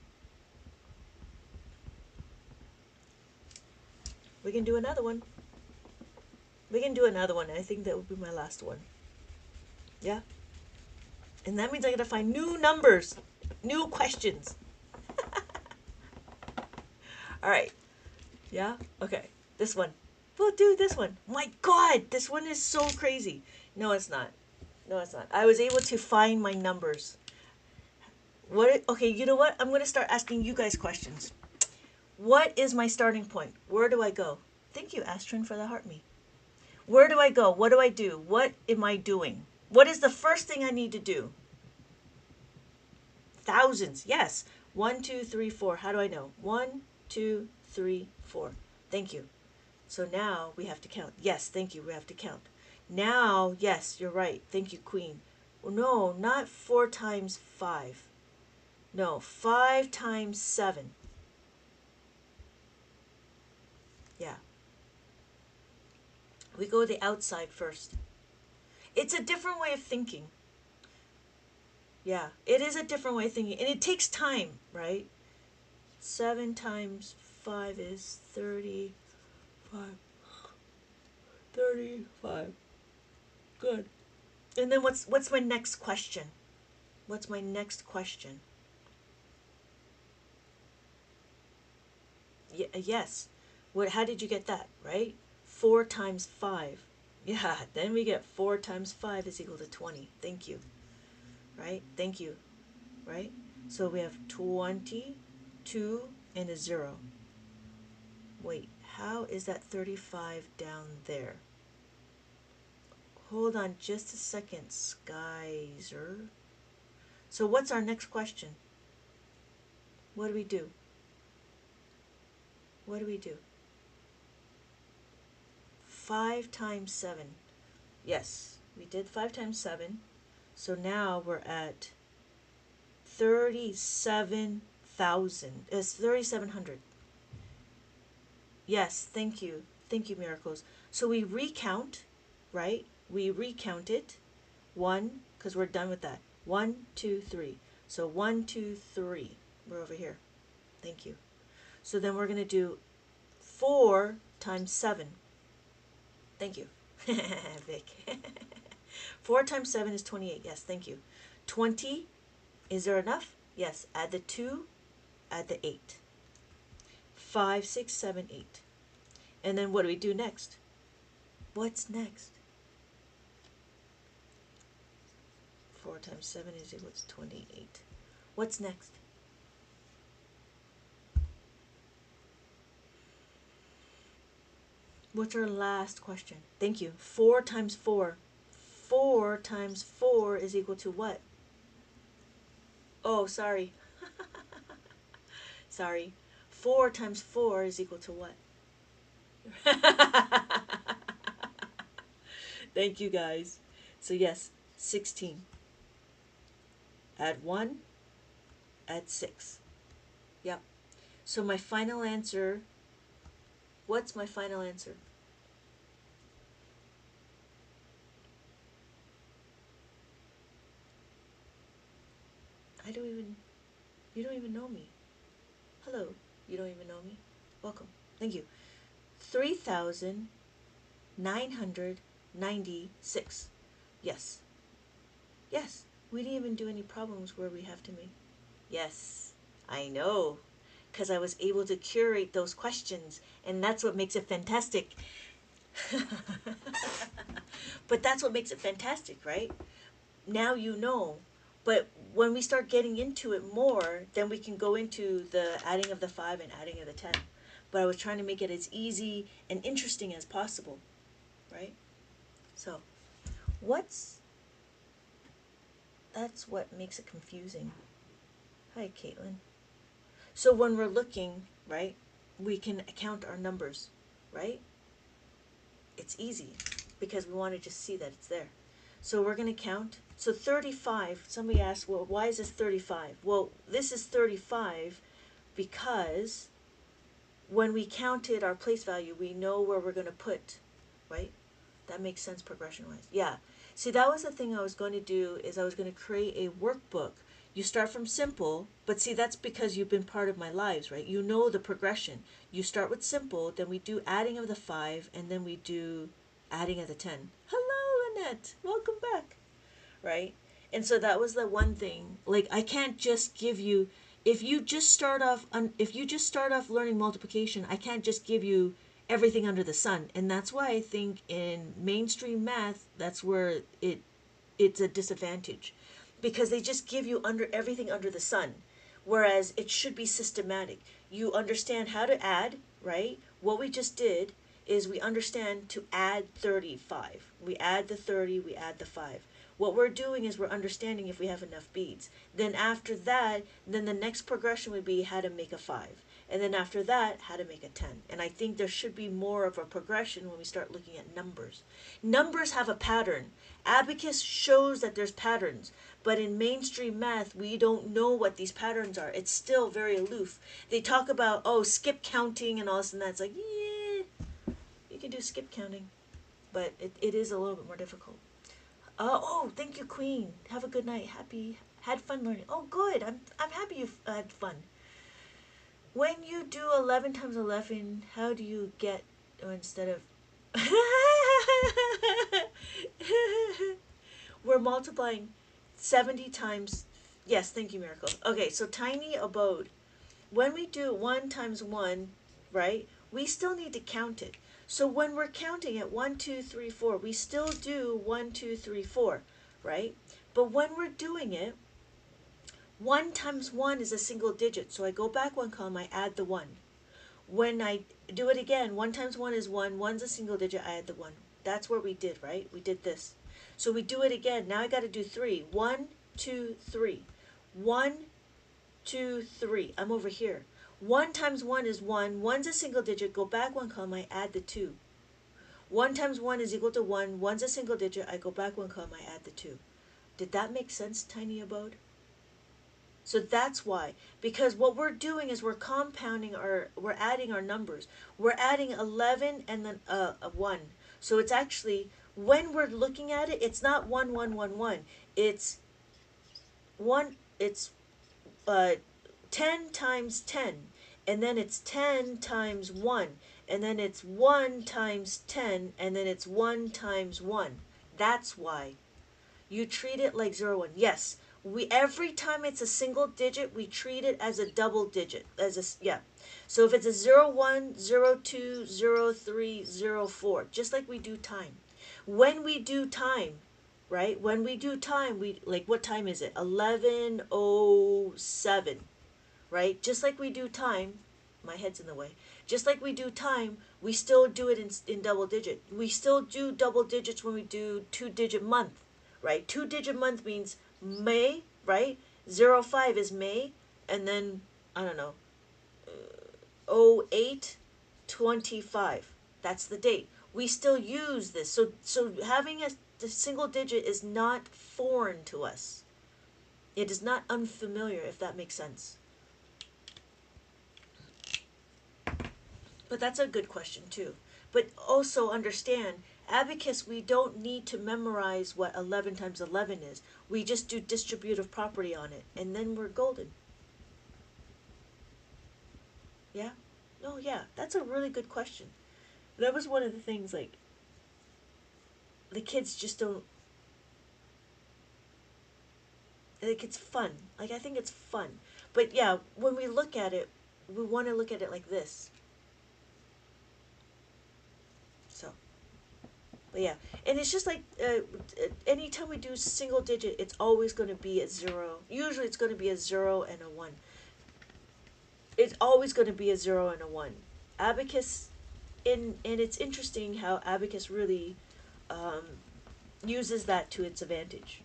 We can do another one. We can do another one. I think that would be my last one. Yeah. And that means I gotta find new numbers, new questions. All right. Yeah? Okay. This one. We'll do this one. My God, this one is so crazy. No, it's not. No, it's not. I was able to find my numbers. What? Okay, you know what? I'm going to start asking you guys questions. What is my starting point? Where do I go? Thank you, Astrid, for the heart me. Where do I go? What do I do? What am I doing? What is the first thing I need to do? Thousands. Yes. 1, 2, 3, 4. How do I know? 1, 2, 3, 4. Thank you. So now we have to count. Yes, thank you. We have to count. Now, yes, you're right. Thank you, Queen. Well, no, not 4 times 5. No, 5 times 7. Yeah. We go the outside first. It's a different way of thinking. Yeah, it is a different way of thinking. And it takes time, right? 7 times 5 is 35. 35. Good. And then what's my next question? What's my next question? Yes. What? How did you get that? Right? 4 times 5. Yeah. Then we get 4 times 5 is equal to 20. Thank you. Right? Thank you. Right? So we have 22 and a 0. Wait. How is that 35 down there? Hold on just a second, Skyzer. So what's our next question? What do we do? What do we do? 5 times 7. Yes, we did 5 times 7. So now we're at 37,000. It's 3,700. Yes, thank you. Thank you, Miracles. So we recount, right? We recount it. 1, because we're done with that. 1, 2, 3. So 1, 2, 3. We're over here. Thank you. So then we're going to do 4 times 7. Thank you, Vic. 4 times 7 is 28. Yes, thank you. 20. Is there enough? Yes. Add the 2. Add the 8. 5, 6, 7, 8. And then what do we do next? What's next? 4 times 7 is equal to 28. What's next? What's our last question? Thank you. 4 times 4. 4 times 4 is equal to what? Oh, sorry. Sorry. 4 times 4 is equal to what? Thank you, guys. So, yes, 16. Add 1, add 6. Yep. So, my final answer, what's my final answer? You don't even know me. Hello, you don't even know me. Welcome. Thank you. 3,996. Yes. Yes. We didn't even do any problems where we have to make. Yes. I know. Because I was able to curate those questions, and that's what makes it fantastic. But that's what makes it fantastic, right? Now you know. But when we start getting into it more, then we can go into the adding of the 5 and adding of the 10. But I was trying to make it as easy and interesting as possible, right? So, that's what makes it confusing. Hi, Caitlin. So when we're looking, right, we can count our numbers, right? It's easy because we want to just see that it's there. So we're going to count. So 35, somebody asked, well, why is this 35? Well, this is 35 because when we counted our place value, we know where we're going to put, right? That makes sense progression-wise. Yeah. See, that was the thing I was going to do is I was going to create a workbook. You start from simple, but see, that's because you've been part of my lives, right? You know the progression. You start with simple, then we do adding of the 5, and then we do adding of the 10. Hello, Annette. Welcome back. Right? And so that was the one thing. Like, I can't just give you, if you just start off learning multiplication, I can't just give you everything under the sun. And that's why I think in mainstream math, that's where it's a disadvantage, because they just give you everything under the sun, whereas it should be systematic. You understand how to add, right? What we just did is we understand to add 35. We add the 30, we add the 5. What we're doing is we're understanding if we have enough beads. Then after that, then the next progression would be how to make a 5. And then after that, how to make a 10. And I think there should be more of a progression when we start looking at numbers. Numbers have a pattern. Abacus shows that there's patterns. But in mainstream math, we don't know what these patterns are. It's still very aloof. They talk about, oh, skip counting and all this and that. It's like, yeah, you can do skip counting. But it is a little bit more difficult. Oh, thank you, Queen. Have a good night. Had fun learning. Oh, good. I'm happy you had fun. When you do 11 times 11, how do you get, or instead of, we're multiplying 70 times, yes, thank you, Miracle. Okay, so tiny abode. When we do 1 times 1, right, we still need to count it. So when we're counting at 1, 2, 3, 4, we still do 1, 2, 3, 4, right? But when we're doing it, 1 times 1 is a single digit. So I go back one column, I add the 1. When I do it again, 1 times 1 is 1, 1's a single digit, I add the 1. That's what we did, right? We did this. So we do it again. Now I got to do 3. 1, 2, 3. 1, 2, 3. I'm over here. 1 times 1 is 1. 1's a single digit. Go back one column, I add the 2. 1 times 1 is equal to 1. 1's a single digit. I go back one column, I add the 2. Did that make sense, Tiny Abode? So that's why. Because what we're doing is we're adding our numbers. We're adding 11 and then a 1. So it's actually, when we're looking at it, it's not 1, 1, 1, 1. It's 10 times 10, and then it's 10 times 1, and then it's 1 times 10, and then it's 1 times 1. That's why. You treat it like 0, 1. Yes, every time it's a single digit, we treat it as a double digit. Yeah. So if it's a 0, 1, 0, 2, 0, 3, 0, 4, just like we do time. When we do time, right? When we do time, what time is it? 11:07. Right? Just like we do time, my head's in the way. Just like we do time, we still do it in double digit. We still do double digits when we do 2-digit month, right? 2-digit month means May, right? 05 is May, and then, I don't know, 0825. That's the date. We still use this. So having a single digit is not foreign to us. It is not unfamiliar, if that makes sense. But that's a good question too. But also understand, abacus, we don't need to memorize what 11 times 11 is. We just do distributive property on it, and then we're golden. Yeah? Oh, yeah. That's a really good question. That was one of the things, like, the kids just don't. Like, it's fun. Like, I think it's fun. But yeah, when we look at it, we want to look at it like this. So, but yeah, and it's just like anytime we do single digit, it's always going to be a zero. Usually, it's going to be a 0 and a 1. It's always going to be a 0 and a 1. Abacus, and it's interesting how abacus really uses that to its advantage.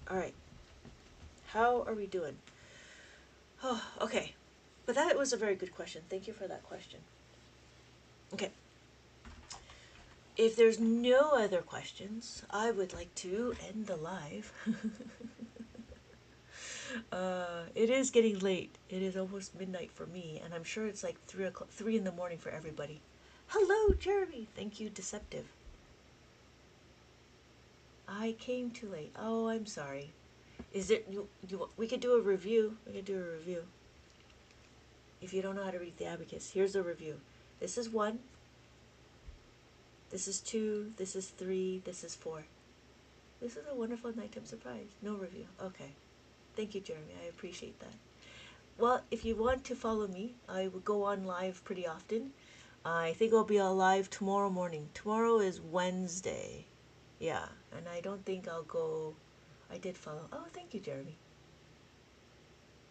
All right, how are we doing? Oh, okay, but that was a very good question. Thank you for that question. Okay. If there's no other questions, I would like to end the live. It is getting late. It is almost midnight for me, and I'm sure it's like 3 in the morning for everybody. Hello, Jeremy. Thank you, Deceptive. I came too late. Oh, I'm sorry. Is it you? We could do a review. We could do a review. If you don't know how to read the abacus, here's a review. This is 1. This is 2. This is 3. This is 4. This is a wonderful nighttime surprise. No review. Okay. Thank you, Jeremy. I appreciate that. Well, if you want to follow me, I will go on live pretty often. I think I'll be alive tomorrow morning. Tomorrow is Wednesday. Yeah, and I don't think I'll go. I did follow. Oh, thank you, Jeremy.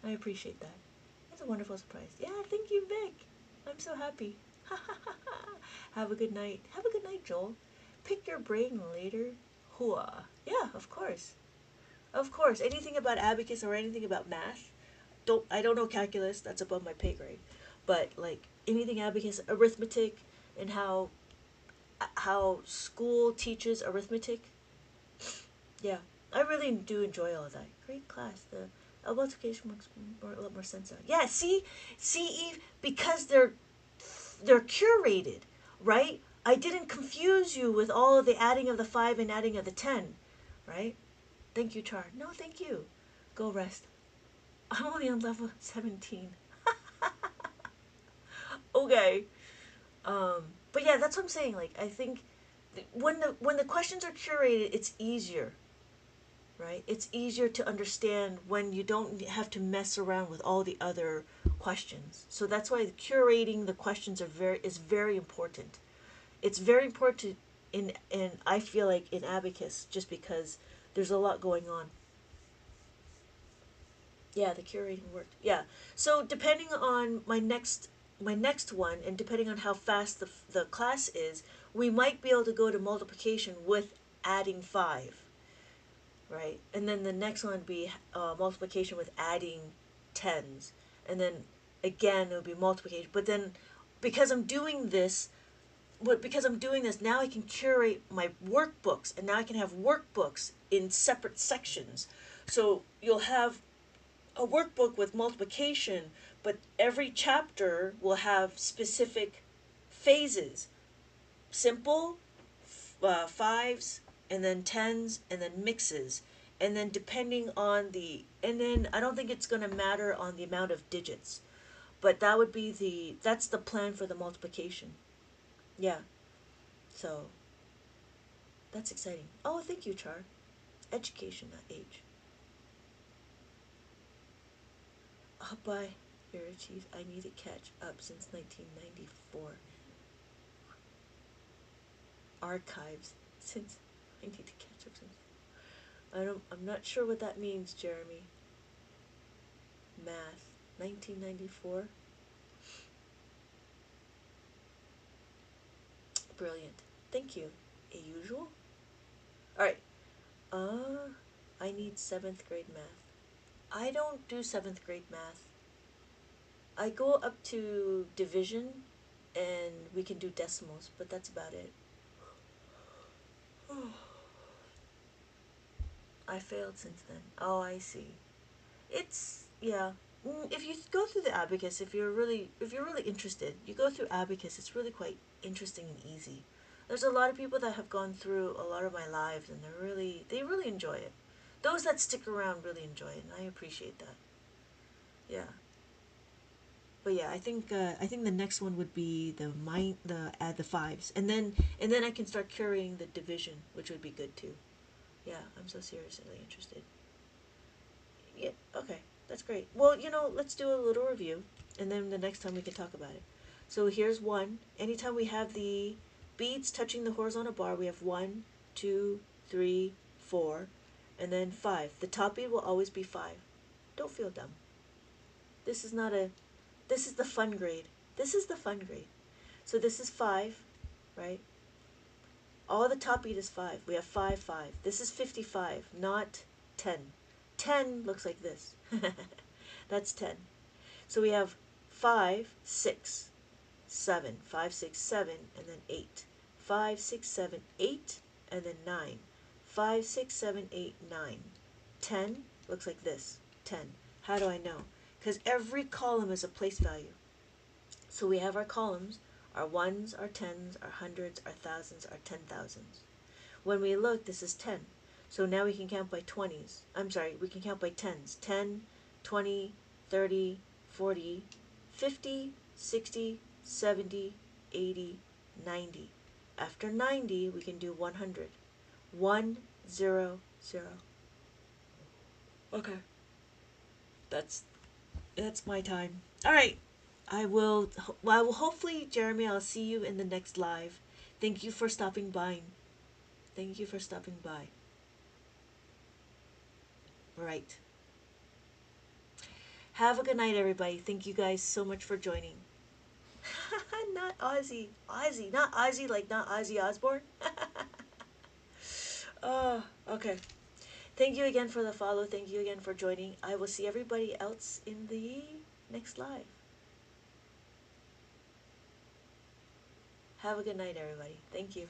I appreciate that. That's a wonderful surprise. Yeah, thank you, Vic. I'm so happy. Have a good night. Have a good night, Joel. Pick your brain later. Hooah. Yeah, of course. Of course. Anything about abacus or anything about math. I don't know calculus. That's above my pay grade. But like anything abacus, arithmetic, and how school teaches arithmetic. Yeah, I really do enjoy all of that. Great class. The multiplication makes a lot more sense now. Yeah, see, Eve, because they're curated, right? I didn't confuse you with all of the adding of the 5 and adding of the 10, right? Thank you, Char. No, thank you. Go rest. I'm only on level 17. Okay. But yeah, that's what I'm saying. Like, I think when the questions are curated, it's easier, right? It's easier to understand when you don't have to mess around with all the other questions. So that's why curating the questions is very important. It's very important in I feel like in abacus, just because there's a lot going on. Yeah, the curating worked. Yeah. So depending on my next one, and depending on how fast the class is, we might be able to go to multiplication with adding 5, right? And then the next one would be multiplication with adding tens, and then again it would be multiplication. But then because I'm doing this, now I can curate my workbooks, and now I can have workbooks in separate sections. So you'll have a workbook with multiplication, but every chapter will have specific phases: simple, fives, and then tens, and then mixes. And then depending on and then I don't think it's going to matter on the amount of digits, but that's the plan for the multiplication. Yeah. So that's exciting. Oh, thank you, Char. Education, not age. Oh, bye, Verities. I need to catch up since 1994. Archives since I need to catch up since. I'm not sure what that means, Jeremy. Math. 1994. Brilliant. Thank you. A usual? Alright. I need 7th grade math. I don't do 7th grade math. I go up to division and we can do decimals, but that's about it. I failed since then. Oh, I see. It's, yeah. If you go through the abacus, if you're really interested, you go through abacus. It's really quite interesting and easy. There's a lot of people that have gone through a lot of my lives, and they really enjoy it. Those that stick around really enjoy it, and I appreciate that. Yeah. But yeah, I think the next one would be the fives, and then I can start carrying the division, which would be good too. Yeah, I'm so seriously interested. Yeah, okay, that's great. Well, let's do a little review, and then the next time we can talk about it. So here's one. Anytime we have the beads touching the horizontal bar, we have one, two, three, four, and then five. The top bead will always be five. Don't feel dumb. This is not a, this is the fun grade. This is the fun grade. So this is five, right? All the top beat is five. We have five, five. This is 55, not 10. 10 looks like this. That's 10. So we have 5, 6, 7, 5, 6, 7, and then 8. 5, 6, 7, 8, and then 9. 5, 6, 7, 8, 9. 10 looks like this. 10. How do I know? Because every column is a place value. So we have our columns, our ones, our tens, our hundreds, our thousands, our 10,000s. When we look, this is 10. So now we can count by 20s. I'm sorry, we can count by 10s. 10, 20, 30, 40, 50, 60, 70, 80, 90. After 90, we can do 100. 1, 0, 0. Okay. That's my time. All right. I will hopefully, Jeremy, I'll see you in the next live. Thank you for stopping by. Thank you for stopping by. Right. Have a good night, everybody. Thank you guys so much for joining. Not Ozzy. Ozzy. Not Ozzy, like not Ozzy Osbourne. Oh, okay. Thank you again for the follow. Thank you again for joining. I will see everybody else in the next live. Have a good night, everybody. Thank you.